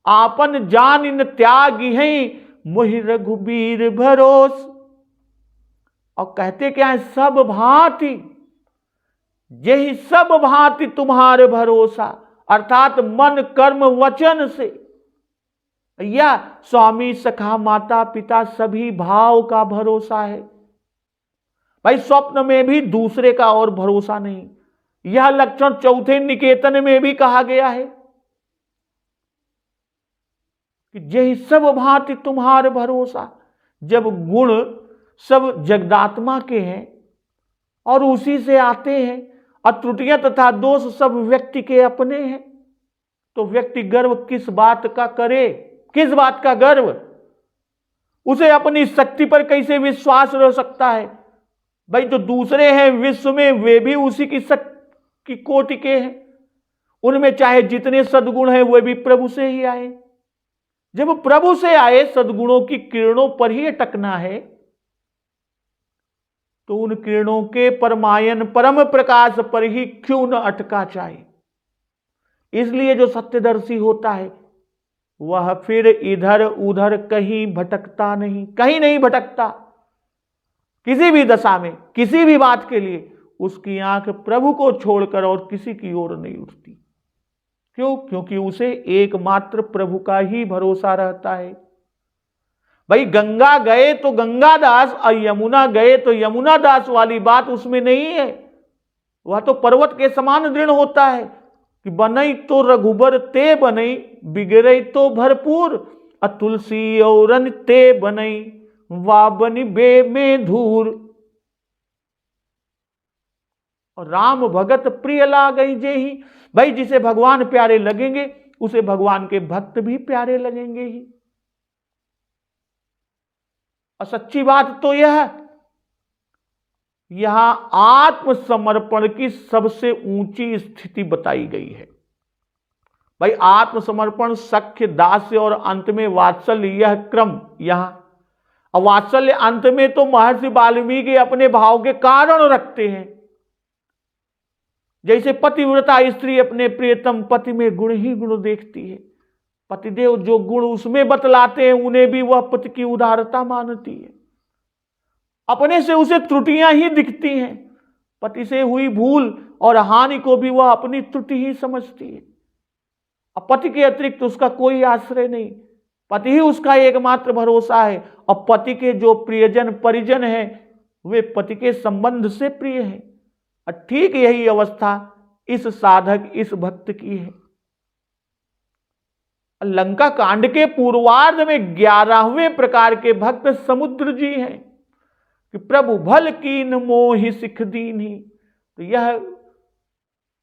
आपन जान इन त्यागी है, मोहि रघुबीर भरोस। और कहते क्या है? सब भांति, यही सब भांति तुम्हारे भरोसा, अर्थात मन कर्म वचन से, या स्वामी सखा माता पिता सभी भाव का भरोसा है। भाई स्वप्न में भी दूसरे का और भरोसा नहीं। यह लक्षण चौथे निकेतन में भी कहा गया है कि यही सब भांति तुम्हारे भरोसा। जब गुण सब जगदात्मा के हैं और उसी से आते हैं, और त्रुटियां तथा दोष सब व्यक्ति के अपने हैं, तो व्यक्ति गर्व किस बात का करे? किस बात का गर्व? उसे अपनी शक्ति पर कैसे विश्वास रह सकता है? भाई जो दूसरे हैं विश्व में वे भी उसी की कोटि के हैं, उनमें चाहे जितने सद्गुण हैं वे भी प्रभु से ही आए। जब प्रभु से आए सद्गुणों की किरणों पर ही अटकना है, तो उन किरणों के परमायन परम प्रकाश पर ही क्यों न अटका चाहे। इसलिए जो सत्यदर्शी होता है वह फिर इधर उधर कहीं भटकता नहीं, कहीं नहीं भटकता। किसी भी दशा में किसी भी बात के लिए उसकी आंख प्रभु को छोड़कर और किसी की ओर नहीं उठती। क्यों? क्योंकि उसे एकमात्र प्रभु का ही भरोसा रहता है। भाई गंगा गए तो गंगादास और यमुना गए तो यमुना दास वाली बात उसमें नहीं है। वह तो पर्वत के समान दृढ़ होता है कि बनई तो रघुबर ते बनई, बिगड़ई तो भरपूर, अतुलसी औरन ते बनई, वा बनी बे में धूर। और राम भगत प्रिय लागई जेहि, भाई जिसे भगवान प्यारे लगेंगे उसे भगवान के भक्त भी प्यारे लगेंगे ही। और सच्ची बात तो यह यहां आत्मसमर्पण की सबसे ऊंची स्थिति बताई गई है। भाई आत्मसमर्पण, सख्य, दास्य और अंत में वात्सल्य, यह क्रम यहां। और वात्सल्य अंत में तो महर्षि वाल्मीकि अपने भाव के कारण रखते हैं। जैसे पतिव्रता स्त्री अपने प्रियतम पति में गुण ही गुण देखती है, पतिदेव जो गुण उसमें बतलाते हैं उन्हें भी वह पति की उदारता मानती है। अपने से उसे त्रुटियां ही दिखती हैं, पति से हुई भूल और हानि को भी वह अपनी त्रुटि ही समझती है। अब पति के अतिरिक्त उसका कोई आश्रय नहीं, पति ही उसका एकमात्र भरोसा है। और पति के जो प्रियजन परिजन हैं वे पति के संबंध से प्रिय हैं। और ठीक यही अवस्था इस साधक, इस भक्त की है। लंका कांड के पूर्वार्ध में 11वें प्रकार के भक्त समुद्र जी हैं कि प्रभु भल कीन मोहि सिख दीन्ही। तो यह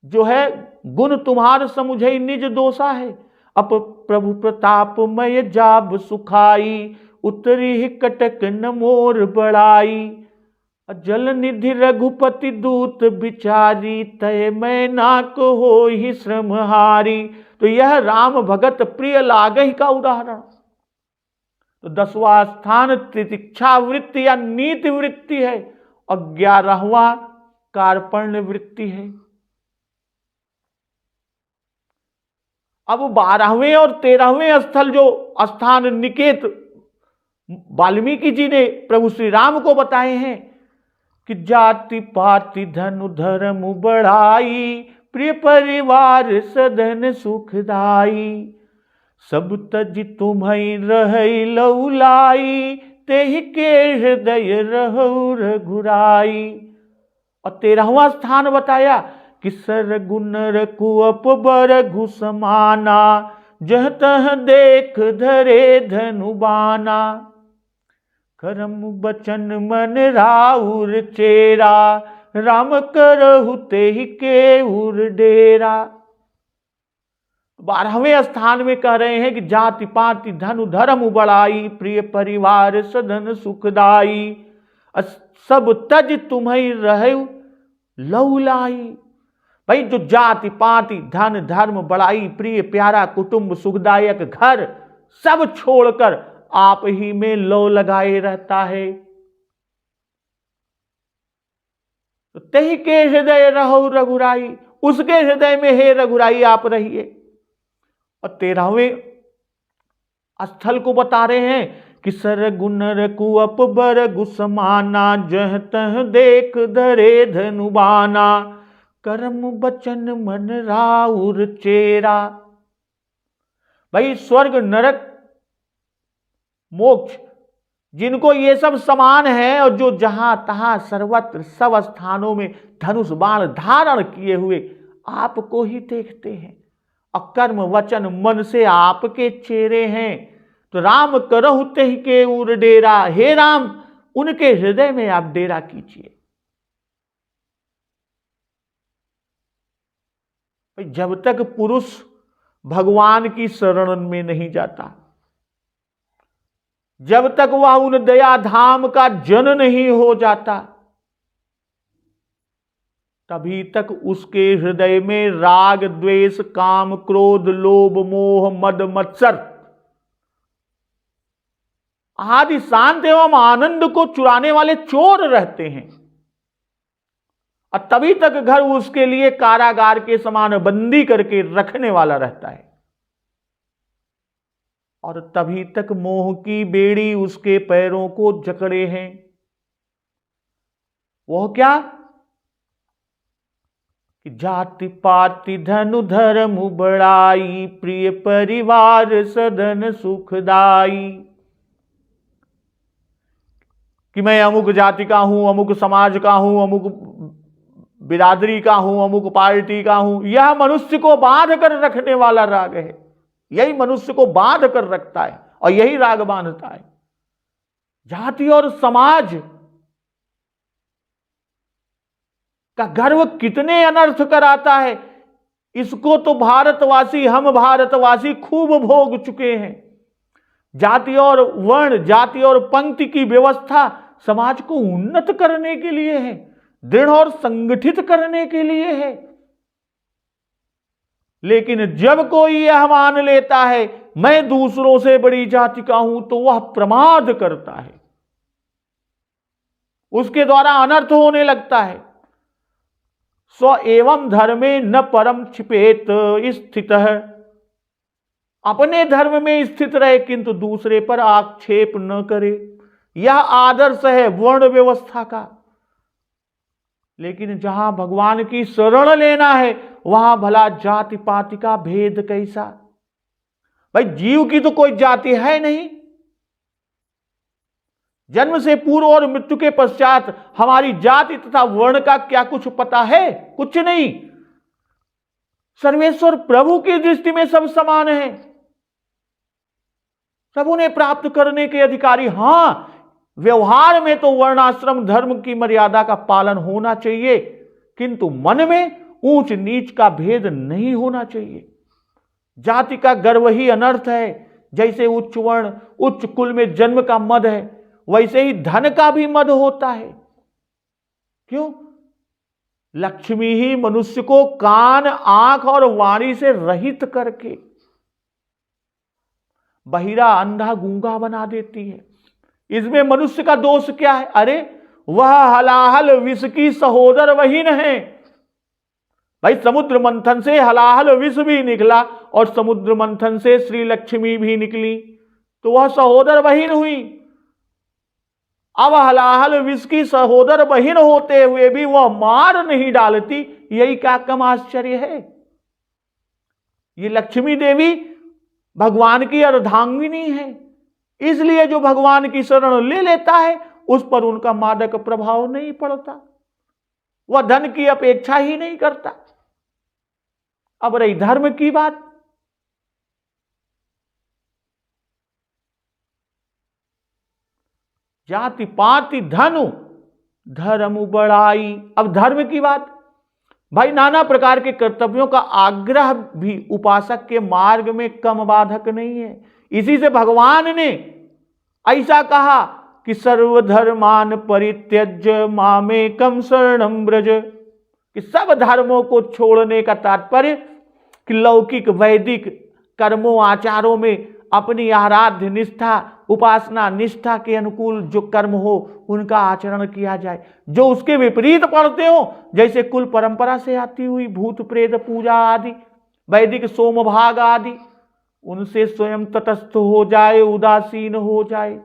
जो है गुण तुम्हार समुझई निज दोषा है। अप प्रभु प्रताप मय जाब सुखाई, उतरी कटक न मोर बड़ाई। जल निधि रघुपति दूत बिचारी, तय मैं नाक हो ही श्रमहारी। तो यह राम भगत प्रिय लागहि का उदाहरण। तो 10वां स्थान तितिक्षा वृत्ति या नीति वृत्ति है और 11वां कार्पण्य वृत्ति है। अब 12वें और 13वें स्थल जो स्थान निकेत वाल्मीकि जी ने प्रभु श्री राम को बताए हैं कि जाति पाति धनु धर्म बढ़ाई, प्रिय परिवार सदन सुखदाई, सब तज तुम्हि रहै लौलाई, तेहि के हृदय रहौ रघुराई। और 13वां स्थान बताया कि सरगुन रघुअप बरघु समाना, जह तह देख धरे धनु बाना, करम बचन मन राउर चेरा, राम करहु तेहि के उर डेरा। 12वें स्थान में कह रहे हैं कि जाति पाति धनु धर्म बढ़ाई, प्रिय परिवार सदन सुखदाई, सब तज तुम्हि रहु लौलाई। भाई जो जाति पाति धन धर्म बढ़ाई, प्रिय प्यारा कुटुंब सुखदायक घर सब छोड़कर आप ही में लो लगाए रहता है, तो तेहि के हृदय रहो रघुराई, उसके हृदय में हे रघुराई आप रहिए। और 13वें स्थल को बता रहे हैं कि सरगुन रघुअप बरघु समाना, जह तह देख धरे धनु बाना, करम बचन मन राउर चेरा। भाई स्वर्ग नरक मोक्ष जिनको ये सब समान है और जो जहां तहां सर्वत्र सब स्थानों में धनुष बाण धारण किए हुए आपको ही देखते हैं, अकर्म वचन मन से आपके चेहरे हैं, तो राम करहु तेहि के उर डेरा, हे राम उनके हृदय में आप डेरा कीजिए। जब तक पुरुष भगवान की शरण में नहीं जाता, जब तक वह उन दया धाम का जन नहीं हो जाता, तभी तक उसके हृदय में राग द्वेष काम क्रोध लोभ मोह मद मत्सर आदि शांत एवं आनंद को चुराने वाले चोर रहते हैं, और तभी तक घर उसके लिए कारागार के समान बंदी करके रखने वाला रहता है, और तभी तक मोह की बेड़ी उसके पैरों को जकड़े हैं। वह क्या कि जाति पाति धनु धर्म बढ़ाई, प्रिय परिवार सदन सुखदाई। कि मैं अमुक जाति का हूं, अमुक समाज का हूं, अमुक बिरादरी का हूं, अमुक पार्टी का हूं, यह मनुष्य को बांध कर रखने वाला राग है। यही मनुष्य को बांध कर रखता है और यही राग बांधता है। जाति और समाज का गर्व कितने अनर्थ कराता है, इसको तो भारतवासी, हम भारतवासी खूब भोग चुके हैं। जाति और वर्ण, जाति और पंक्ति की व्यवस्था समाज को उन्नत करने के लिए है, दृढ़ और संगठित करने के लिए है। लेकिन जब कोई यह मान लेता है मैं दूसरों से बड़ी जाति का हूं, तो वह प्रमाद करता है, उसके द्वारा अनर्थ होने लगता है। स्व एवं धर्मे न परम छिपेत स्थित है, अपने धर्म में स्थित रहे किंतु दूसरे पर आक्षेप न करे, यह आदर्श है वर्ण व्यवस्था का। लेकिन जहां भगवान की शरण लेना है वहां भला जाति पाति का भेद कैसा। भाई जीव की तो कोई जाति है नहीं, जन्म से पूर्व और मृत्यु के पश्चात हमारी जाति तथा वर्ण का क्या कुछ पता है? कुछ नहीं। सर्वेश्वर प्रभु की दृष्टि में सब समान है, सब उन्हें प्राप्त करने के अधिकारी। हां, व्यवहार में तो वर्णाश्रम धर्म की मर्यादा का पालन होना चाहिए, किंतु मन में ऊंच नीच का भेद नहीं होना चाहिए। जाति का गर्व ही अनर्थ है। जैसे उच्च वर्ण उच्च कुल में जन्म का मद है, वैसे ही धन का भी मद होता है। क्यों? लक्ष्मी ही मनुष्य को कान, आंख और वाणी से रहित करके बहिरा, अंधा, गूंगा बना देती है। इसमें मनुष्य का दोष क्या है? अरे वह हलाहल विष की सहोदर बहिन है। भाई समुद्र मंथन से हलाहल विष भी निकला और समुद्र मंथन से श्री लक्ष्मी भी निकली, तो वह सहोदर बहिन हुई। अब हलाहल विष की सहोदर बहिन होते हुए भी वह मार नहीं डालती, यही क्या कम आश्चर्य है। ये लक्ष्मी देवी भगवान की अर्धांगिनी है, इसलिए जो भगवान की शरण ले लेता है उस पर उनका मादक प्रभाव नहीं पड़ता, वह धन की अपेक्षा ही नहीं करता। अब रही धर्म की बात, जाति पाति धनु धर्म बढ़ाई। अब धर्म की बात, भाई नाना प्रकार के कर्तव्यों का आग्रह भी उपासक के मार्ग में कम बाधक नहीं है। इसी से भगवान ने ऐसा कहा कि सर्वधर्मान परित्यज्य मामेकम शरणं व्रज, कि सब धर्मों को छोड़ने का तात्पर्य कि लौकिक वैदिक कर्मों आचारों में अपनी आराध्य निष्ठा, उपासना निष्ठा के अनुकूल जो कर्म हो उनका आचरण किया जाए। जो उसके विपरीत पड़ते हो, जैसे कुल परंपरा से आती हुई भूत प्रेत पूजा आदि, वैदिक सोमभाग आदि, उनसे स्वयं तटस्थ हो जाए, उदासीन हो जाए।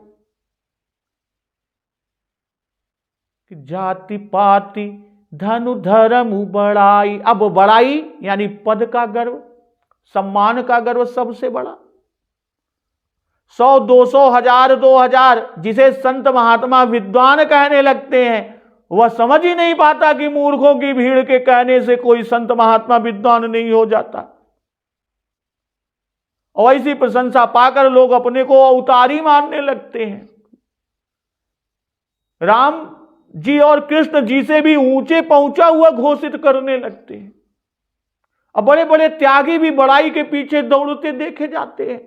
कि जाति पाति धनु धर्म बढ़ाई। अब बढ़ाई यानी पद का गर्व, सम्मान का गर्व सबसे बड़ा। 100, 200, 1000, 2000 जिसे संत महात्मा विद्वान कहने लगते हैं, वह समझ ही नहीं पाता कि मूर्खों की भीड़ के कहने से कोई संत महात्मा विद्वान नहीं हो जाता। और ऐसी प्रशंसा पाकर लोग अपने को अवतारी मानने लगते हैं। राम जी और कृष्ण जी से भी ऊंचे पहुंचा हुआ घोषित करने लगते हैं। अब बड़े बड़े त्यागी भी बड़ाई के पीछे दौड़ते देखे जाते हैं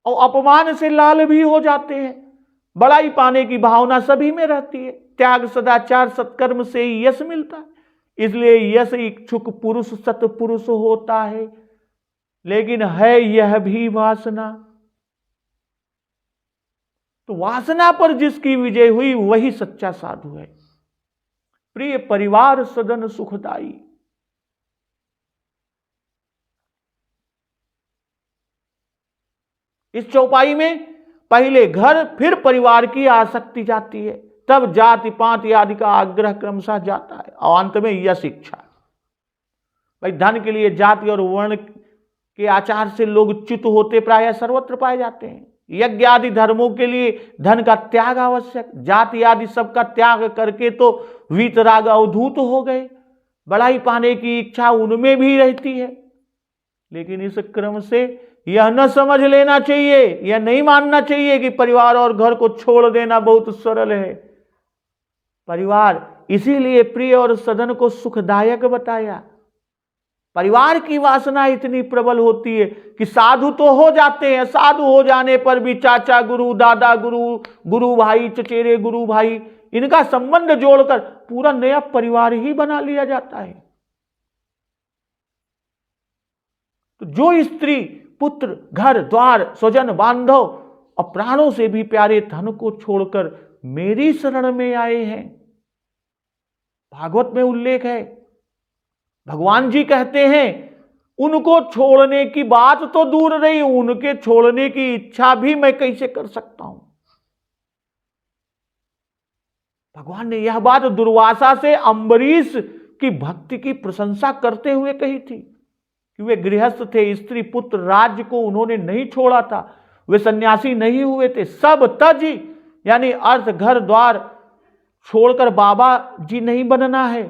और अपमान से लाल भी हो जाते हैं। बड़ाई पाने की भावना सभी में रहती है। त्याग, सदाचार, सत्कर्म से ही यश मिलता है, इसलिए यश इच्छुक पुरुष सत्पुरुष होता है। लेकिन है यह भी वासना, तो वासना पर जिसकी विजय हुई वही सच्चा साधु है। प्रिय परिवार सदन सुखदाई। इस चौपाई में पहले घर फिर परिवार की आसक्ति जाती है, तब जाति पाति आदि का आग्रह क्रमशः जाता है और अंत में यह शिक्षा। भाई धन के लिए जाति और वर्ण के आचार से लोग च्युत होते प्रायः सर्वत्र पाए जाते हैं। यज्ञ आदि धर्मों के लिए धन का त्याग आवश्यक, जाति आदि सबका त्याग करके तो वीतराग अवधूत हो गए। बड़ाई पाने की इच्छा उनमें भी रहती है, लेकिन इस क्रम से यह न समझ लेना चाहिए, यह नहीं मानना चाहिए कि परिवार और घर को छोड़ देना बहुत सरल है। परिवार इसीलिए प्रिय और सदन को सुखदायक बताया। परिवार की वासना इतनी प्रबल होती है कि साधु तो हो जाते हैं, साधु हो जाने पर भी चाचा गुरु, दादा गुरु, गुरु भाई, चचेरे गुरु भाई, इनका संबंध जोड़कर पूरा नया परिवार ही बना लिया जाता है। तो जो स्त्री पुत्र, घर द्वार, स्वजन बांधव और प्राणों से भी प्यारे धन को छोड़कर मेरी शरण में आए हैं, भागवत में उल्लेख है, भगवान जी कहते हैं उनको छोड़ने की बात तो दूर रही, उनके छोड़ने की इच्छा भी मैं कैसे कर सकता हूं। भगवान ने यह बात दुर्वासा से अम्बरीश की भक्ति की प्रशंसा करते हुए कही थी कि वे गृहस्थ थे, स्त्री पुत्र राज्य को उन्होंने नहीं छोड़ा था, वे सन्यासी नहीं हुए थे। सब तज यानी अर्थ घर द्वार छोड़कर बाबा जी नहीं बनना है।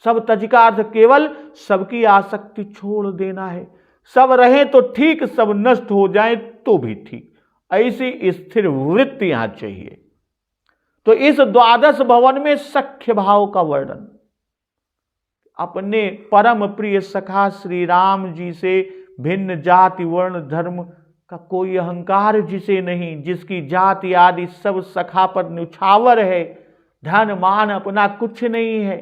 सब तज का अर्थ केवल सबकी आसक्ति छोड़ देना है। सब रहे तो ठीक, सब नष्ट हो जाए तो भी ठीक, ऐसी स्थिर वृत्ति यहां चाहिए। तो इस द्वादश भवन में सख्य भाव का वर्णन, अपने परम प्रिय सखा श्री राम जी से भिन्न जाति वर्ण धर्म का कोई अहंकार जिसे नहीं, जिसकी जाति आदि सब सखा पर न्यौछावर है, धन मान अपना कुछ नहीं है,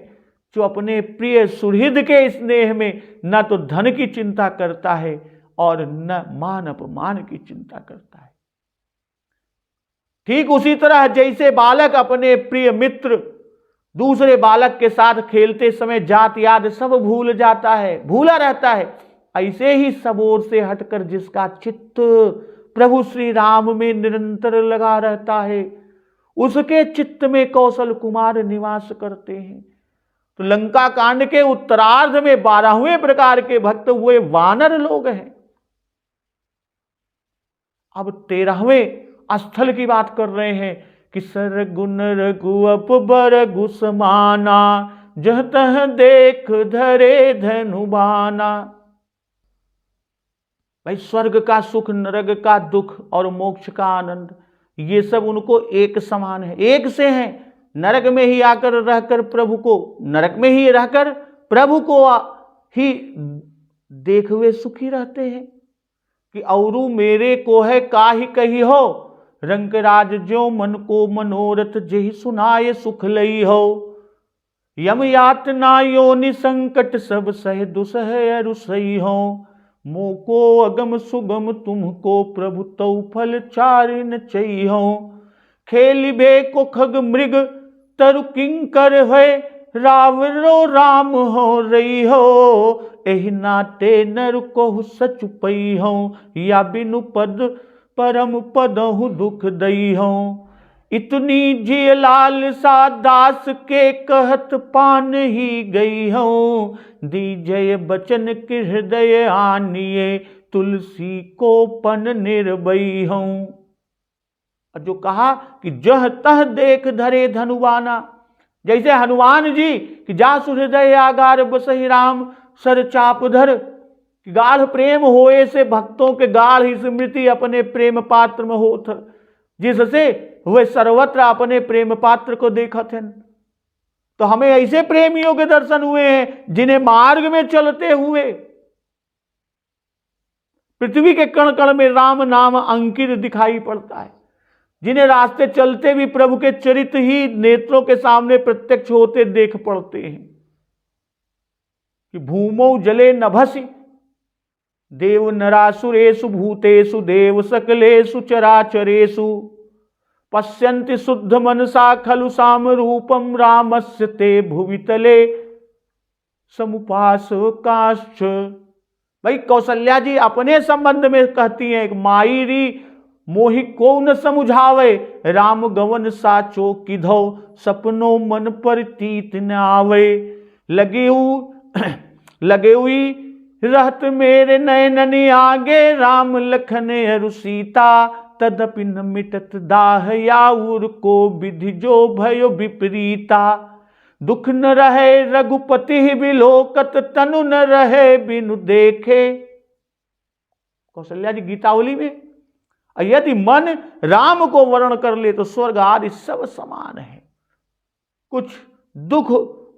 जो अपने प्रिय सुहृद के स्नेह में न तो धन की चिंता करता है और न मान अपमान की चिंता करता है। ठीक उसी तरह जैसे बालक अपने प्रिय मित्र दूसरे बालक के साथ खेलते समय जात याद सब भूल जाता है, भूला रहता है, ऐसे ही सब ओर से हटकर जिसका चित्त प्रभु श्री राम में निरंतर लगा रहता है, उसके चित्त में कौशल कुमार निवास करते हैं। तो लंका कांड के उत्तरार्ध में 12वें प्रकार के भक्त हुए वानर लोग हैं। अब 13वें स्थल की बात कर रहे हैं कि सरगुन रघु अपबर गुसमाना, जह तह देख धरे धनुबाना। भाई स्वर्ग का सुख, नरक का दुख और मोक्ष का आनंद, ये सब उनको एक समान है, एक से हैं। नरक में ही आकर रहकर प्रभु को, नरक में ही रहकर प्रभु को ही देख हुए सुखी रहते हैं कि औरू मेरे को है काहि कही हो, रंगराज जो मन को मनोरथ जेहि सुनाए सुख लई हो। यम यातना योनि संकट सब सह दुसह रुसई हो, मोको अगम सुगम तुमको प्रभु तौ फल चारिन चई हो। खेलिबे को खग मृग तरु किंकर है, रावरो राम हो रही हो, एहि नाते नर को सच पई हो, या बिनु पद परम पदहु दुख दई हो। इतनी जिय लाल सा दास के कहत पान ही गई हो, दीजय बचन के हृदय आनिए, तुलसी को पन निर्भई हो। जो कहा कि जह तह देख धरे धनुबाना, जैसे हनुमान जी कि जासु हृदय आगार बसहि राम सर चापधर, गाढ़ प्रेम होए से भक्तों के गाढ़ स्मृति अपने प्रेम पात्र में होत, जिससे वे सर्वत्र अपने प्रेम पात्र को देखत हैं। तो हमें ऐसे प्रेमियों के दर्शन हुए हैं जिन्हें मार्ग में चलते हुए पृथ्वी के कण कण में राम नाम अंकित दिखाई पड़ता है, जिन्हें रास्ते चलते भी प्रभु के चरित्र ही नेत्रों के सामने प्रत्यक्ष होते देख पड़ते हैं कि भूमौ जले नभसि देव नरासुरेषु भूतेषु देव सकलेषु चराचरेषु, पश्यन्ति शुद्ध मनसा खलु साम रूपम रामस्य ते भुवितले समुपासकाश्च। भाई कौशल्या जी अपने संबंध में कहती हैं, माईरी मोहि को न समुझावे, राम गवन साचो किधो, सपनो मन प्रतीत न आवे। लगे हुई रहत मेरे नयननि आगे, राम लखन अरु सीता, तदपि न मिटत दाह याउर को विधि जो भयो विपरीता। दुख न रहे रघुपति बिलोकत, तनु न रहे बिनु देखे। कौशल्या जी गीतावली में, यदि मन राम को वर्ण कर ले तो स्वर्ग आदि सब समान है, कुछ दुख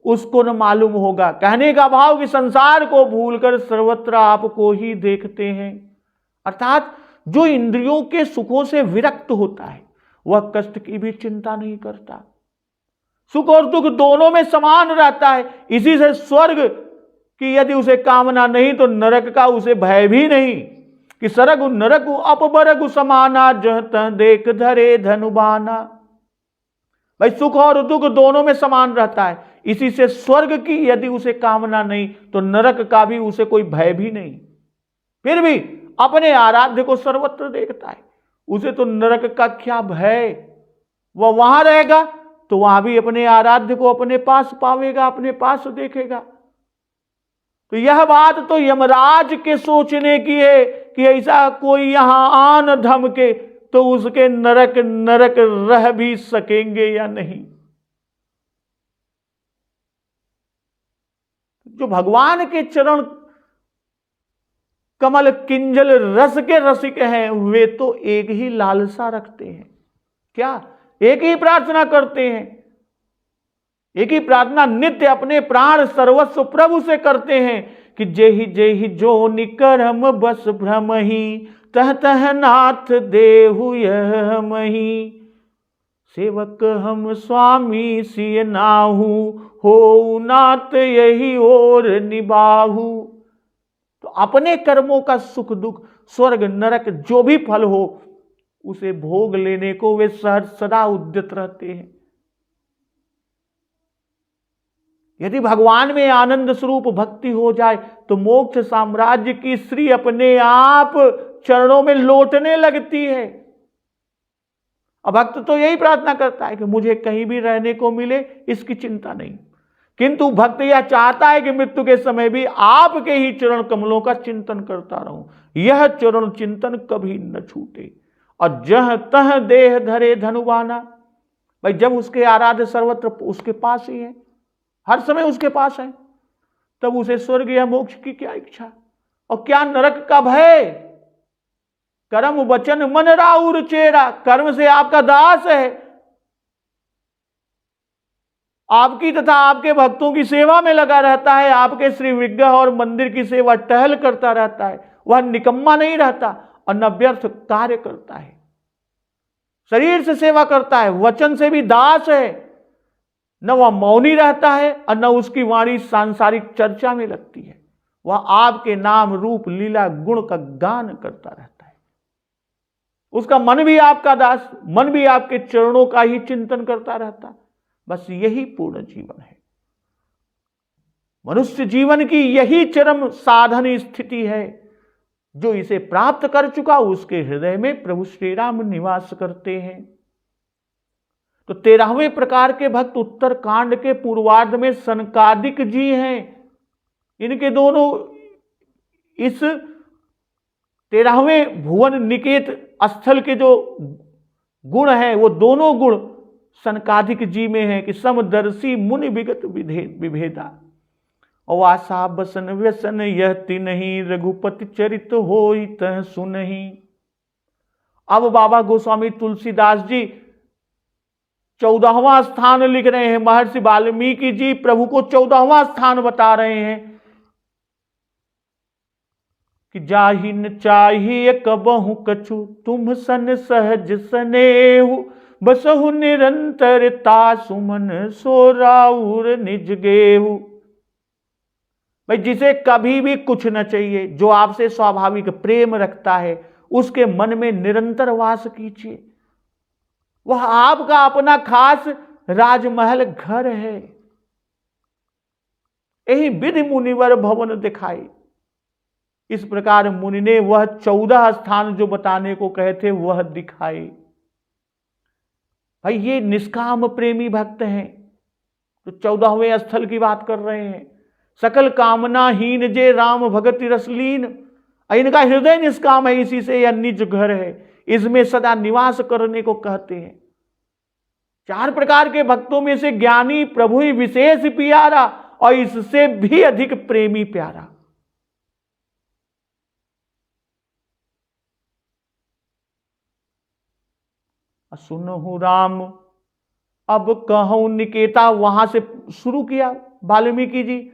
उसको न मालूम होगा। कहने का भाव कि संसार को भूलकर सर्वत्र आपको ही देखते हैं। अर्थात जो इंद्रियों के सुखों से विरक्त होता है वह कष्ट की भी चिंता नहीं करता, सुख और दुख दोनों में समान रहता है। इसी से स्वर्ग की यदि उसे कामना नहीं तो नरक का उसे भय भी नहीं कि सरगु नरकु अपबरगु समाना, जह तह देख धरे धनुबाना। भाई सुख और दुख दोनों में समान रहता है, इसी से स्वर्ग की यदि उसे कामना नहीं तो नरक का भी उसे कोई भय भी नहीं। फिर भी अपने आराध्य को सर्वत्र देखता है, उसे तो नरक का क्या भय। वह वहां रहेगा तो वहां भी अपने आराध्य को अपने पास पावेगा, अपने पास देखेगा। तो यह बात तो यमराज के सोचने की है कि ऐसा कोई यहां आन धमके तो उसके नरक नरक रह भी सकेंगे या नहीं। जो भगवान के चरण कमल किंजल रस के रसिक हैं वे तो एक ही लालसा रखते हैं, क्या एक ही प्रार्थना करते हैं, एक ही प्रार्थना नित्य अपने प्राण सर्वस्व प्रभु से करते हैं कि जेहि जेहि जो निकरम बस भ्रम ही, तह तह नाथ देहु यह मही, सेवक हम स्वामी सिय नाहू, हो नाथ यही और निबाहू। तो अपने कर्मों का सुख दुख, स्वर्ग नरक जो भी फल हो, उसे भोग लेने को वे सदा उद्यत रहते हैं। यदि भगवान में आनंद स्वरूप भक्ति हो जाए तो मोक्ष साम्राज्य की श्री अपने आप चरणों में लौटने लगती है। अब भक्त तो यही प्रार्थना करता है कि मुझे कहीं भी रहने को मिले, इसकी चिंता नहीं, किंतु भक्त यह चाहता है कि मृत्यु के समय भी आपके ही चरण कमलों का चिंतन करता रहूं, यह चरण चिंतन कभी न छूटे। और जह तह देह धरे धनुबाना, भाई जब उसके आराध्य सर्वत्र उसके पास ही है, हर समय उसके पास है, तब उसे स्वर्ग या मोक्ष की क्या इच्छा और क्या नरक का भय। कर्म वचन मन राउर चेरा, कर्म से आपका दास है, आपकी तथा आपके भक्तों की सेवा में लगा रहता है, आपके श्री विग्रह और मंदिर की सेवा टहल करता रहता है, वह निकम्मा नहीं रहता और न व्यर्थ कार्य करता है। शरीर से सेवा करता है, वचन से भी दास है, न वह मौनी रहता है और न उसकी वाणी सांसारिक चर्चा में लगती है, वह आपके नाम रूप लीला गुण का गान करता रहता है। उसका मन भी आपका दास, मन भी आपके चरणों का ही चिंतन करता रहता। बस यही पूर्ण जीवन है। मनुष्य जीवन की यही चरम साधन स्थिति है। जो इसे प्राप्त कर चुका उसके हृदय में प्रभु श्री राम निवास करते हैं। तो 13वें प्रकार के भक्त उत्तर कांड के पूर्वार्ध में सनकादिक जी हैं। इनके दोनों इस 13वें भुवन निकेत स्थल के जो गुण हैं वो दोनों गुण सनकादिक जी में है कि समदर्शी मुनि विगत विभेदा, और आशा बसन व्यसन यह तिन्हि, रघुपति चरित होई तह सुनहि। अब बाबा गोस्वामी तुलसीदास जी 14वां स्थान लिख रहे हैं। महर्षि वाल्मीकि जी प्रभु को 14वां स्थान बता रहे हैं कि जाहि न चाहिए कबहु कछु, तुम सन सहज सनेहु, बसहु निरंतरता सुमन सो राउर निज गेहु। भाई जिसे कभी भी कुछ न चाहिए, जो आपसे स्वाभाविक प्रेम रखता है, उसके मन में निरंतर वास कीजिए। वह आपका अपना खास राजमहल घर है। यही विधि मुनिवर भवन दिखाई। इस प्रकार मुनि ने वह 14 स्थान जो बताने को कहे थे वह दिखाए। भाई ये निष्काम प्रेमी भक्त हैं, तो 14वें स्थल की बात कर रहे हैं। सकल कामनाहीन जे राम भगति रसलीन, इनका हृदय निष्काम है, इसी से यह निज घर है, इसमें सदा निवास करने को कहते हैं। 4 प्रकार के भक्तों में से ज्ञानी प्रभु ही विशेष प्यारा और इससे भी अधिक प्रेमी प्यारा। सुनहु राम अब कहूं निकेता, वहां से शुरू किया वाल्मीकि जी,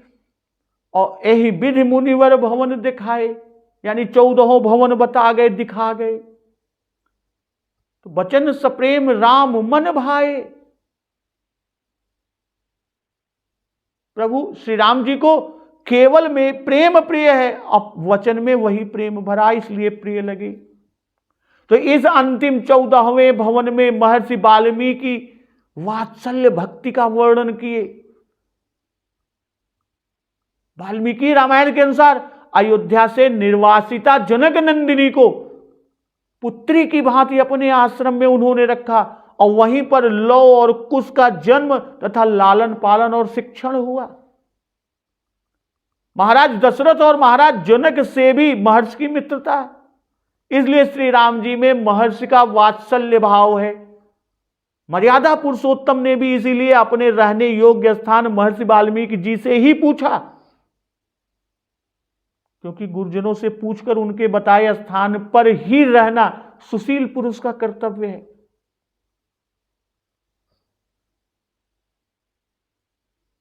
और यही विधि मुनिवर भवन दिखाए, यानी 14 भवन बता गए, दिखा गए। तो बचन सप्रेम राम मन भाए। प्रभु श्री राम जी को केवल में प्रेम प्रिय है, अब वचन में वही प्रेम भरा, इसलिए प्रिय लगे। तो इस अंतिम 14वें भवन में महर्षि वाल्मीकि वात्सल्य भक्ति का वर्णन किए। वाल्मीकि रामायण के अनुसार अयोध्या से निर्वासिता जनक नंदिनी को पुत्री की भांति अपने आश्रम में उन्होंने रखा, और वहीं पर लौ और कुश का जन्म तथा लालन पालन और शिक्षण हुआ। महाराज दशरथ और महाराज जनक से भी महर्षि की मित्रता, इसलिए श्री राम जी में महर्षि का वात्सल्य भाव है। मर्यादा पुरुषोत्तम ने भी इसीलिए अपने रहने योग्य स्थान महर्षि वाल्मीकि जी से ही पूछा, क्योंकि गुरुजनों से पूछकर उनके बताए स्थान पर ही रहना सुशील पुरुष का कर्तव्य है।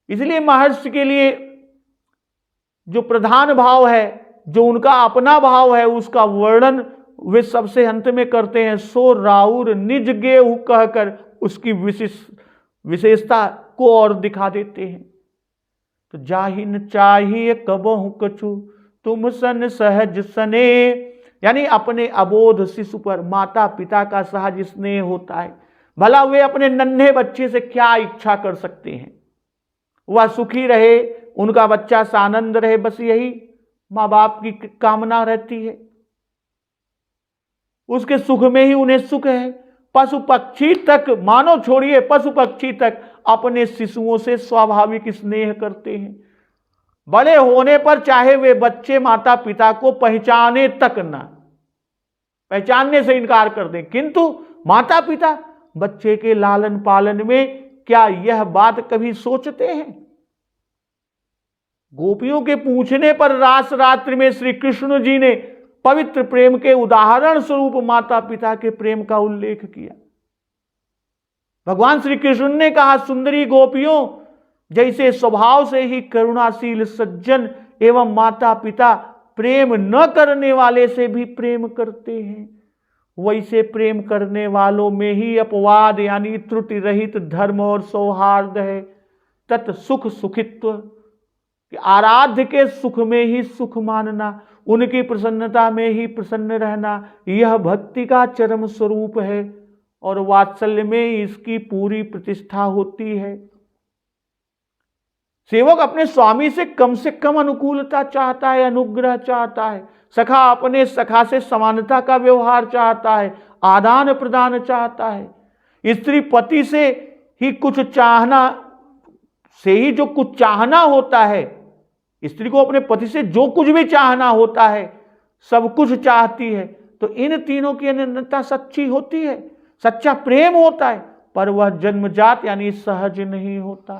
इसलिए महर्षि के लिए जो प्रधान भाव है, जो उनका अपना भाव है, उसका वर्णन वे सबसे अंत में करते हैं, सो राउर निज गेहूं कहकर उसकी विशेषता को और दिखा देते हैं। तो जाहिन चाहिए कबहु कछु तुम सन सहज सने, यानी अपने अबोध शिशु पर माता पिता का सहज स्नेह होता है। भला वे अपने नन्हे बच्चे से क्या इच्छा कर सकते हैं? वह सुखी रहे, उनका बच्चा सानंद रहे, बस यही माँ बाप की कामना रहती है। उसके सुख में ही उन्हें सुख है। पशु पक्षी तक, मानो छोड़िए, पशु पक्षी तक अपने शिशुओं से स्वाभाविक स्नेह करते हैं। बड़े होने पर चाहे वे बच्चे माता पिता को पहचाने तक ना, पहचानने से इनकार कर दें, किंतु माता पिता बच्चे के लालन पालन में क्या यह बात कभी सोचते हैं? गोपियों के पूछने पर रास रात्रि में श्री कृष्ण जी ने पवित्र प्रेम के उदाहरण स्वरूप माता पिता के प्रेम का उल्लेख किया। भगवान श्री कृष्ण ने कहा, सुंदरी गोपियों, जैसे स्वभाव से ही करुणाशील सज्जन एवं माता पिता प्रेम न करने वाले से भी प्रेम करते हैं, वैसे प्रेम करने वालों में ही अपवाद यानी त्रुटि रहित धर्म और सौहार्द है। तत् सुख सुखित्व, आराध्य के सुख में ही सुख मानना, उनकी प्रसन्नता में ही प्रसन्न रहना, यह भक्ति का चरम स्वरूप है और वात्सल्य में इसकी पूरी प्रतिष्ठा होती है। सेवक अपने स्वामी से कम अनुकूलता चाहता है, अनुग्रह चाहता है। सखा अपने सखा से समानता का व्यवहार चाहता है, आदान प्रदान चाहता है। स्त्री पति से ही कुछ चाहना से ही जो कुछ चाहना होता है, स्त्री को अपने पति से जो कुछ भी चाहना होता है, सब कुछ चाहती है। तो इन तीनों की अनन्यता सच्ची होती है, सच्चा प्रेम होता है, पर वह जन्मजात यानी सहज नहीं होता।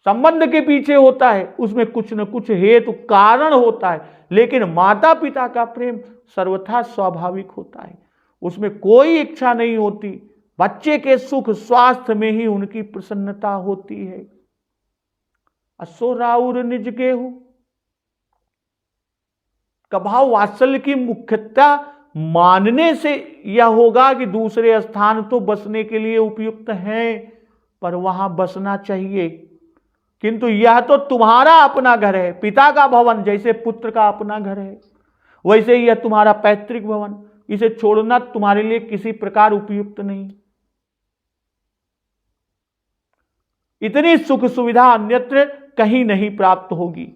संबंध के पीछे होता है, उसमें कुछ न कुछ हेतु कारण होता है, लेकिन माता पिता का प्रेम सर्वथा स्वाभाविक होता है। उसमें कोई इच्छा नहीं होती, बच्चे के सुख स्वास्थ्य में ही उनकी प्रसन्नता होती है। असो राउर निज गेहूं का भाव वात्सल्य की मुख्यता मानने से यह होगा कि दूसरे स्थान तो बसने के लिए उपयुक्त हैं, पर वहां बसना चाहिए, किंतु यह तो तुम्हारा अपना घर है। पिता का भवन जैसे पुत्र का अपना घर है, वैसे यह तुम्हारा पैतृक भवन, इसे छोड़ना तुम्हारे लिए किसी प्रकार उपयुक्त नहीं। इतनी सुख सुविधा अन्यत्र कहीं नहीं प्राप्त होगी,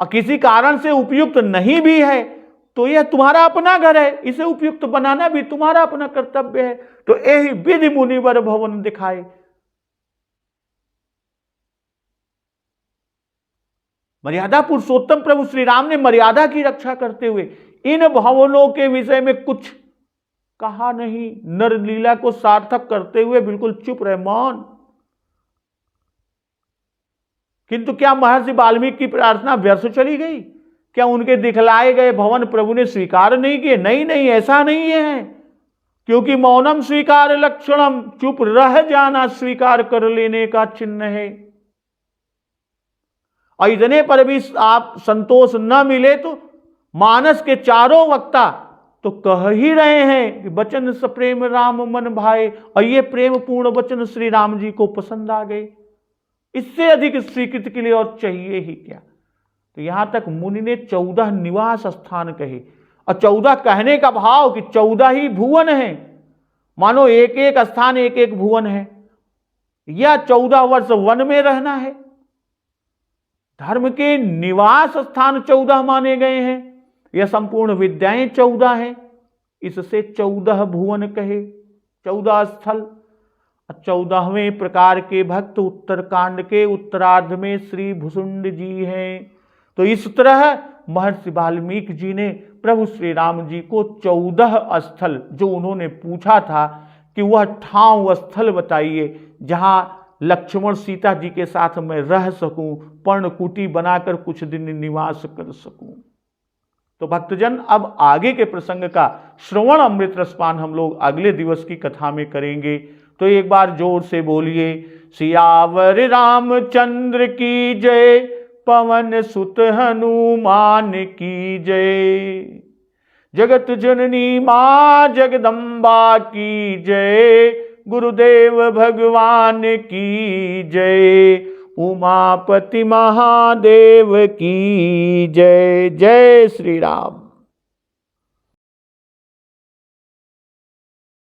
और किसी कारण से उपयुक्त नहीं भी है तो यह तुम्हारा अपना घर है, इसे उपयुक्त बनाना भी तुम्हारा अपना कर्तव्य है। तो यही विधि मुनिवर भवन दिखाए। मर्यादा पुरुषोत्तम प्रभु श्री राम ने मर्यादा की रक्षा करते हुए इन भवनों के विषय में कुछ कहा नहीं। नर लीला को सार्थक करते हुए बिल्कुल चुप रहे, मौन। किंतु क्या महर्षि वाल्मीकि की प्रार्थना व्यर्थ चली गई? क्या उनके दिखलाए गए भवन प्रभु ने स्वीकार नहीं किए? नहीं नहीं, ऐसा नहीं है, क्योंकि मौनम स्वीकार लक्षणम, चुप रह जाना स्वीकार कर लेने का चिन्ह है। और इतने पर भी आप संतोष न मिले तो मानस के चारों वक्ता तो कह ही रहे हैं कि वचन सप्रेम राम मन भाए, और ये प्रेम पूर्ण वचन श्री राम जी को पसंद आ गए। इससे अधिक स्वीकृति के लिए और चाहिए ही क्या? तो यहां तक मुनि ने 14 निवास स्थान कहे, और 14 कहने का भाव कि 14 ही भुवन है, मानो एक एक स्थान एक एक भुवन है, या 14 वर्ष वन में रहना है। धर्म के निवास स्थान 14 माने गए हैं, यह संपूर्ण विद्याएं 14 हैं, इससे 14 भुवन कहे, 14 स्थल। 14वें प्रकार के भक्त उत्तरकांड के उत्तरार्ध में श्री भुसुंड जी हैं। तो इस तरह महर्षि वाल्मीकि जी ने प्रभु श्री राम जी को 14 स्थल, जो उन्होंने पूछा था कि वह ठाव स्थल बताइए जहां लक्ष्मण सीता जी के साथ मैं रह सकूं, पर्णकुटी बनाकर कुछ दिन निवास कर सकूं। तो भक्तजन, अब आगे के प्रसंग का श्रवण अमृत रसपान हम लोग अगले दिवस की कथा में करेंगे। तो एक बार जोर से बोलिए, सियावर रामचंद्र की जय, पवन सुत हनुमान की जय। जगत जननी मां जगदम्बा की जय। गुरुदेव भगवान की जय। उमापति महादेव की जय। जय श्री राम।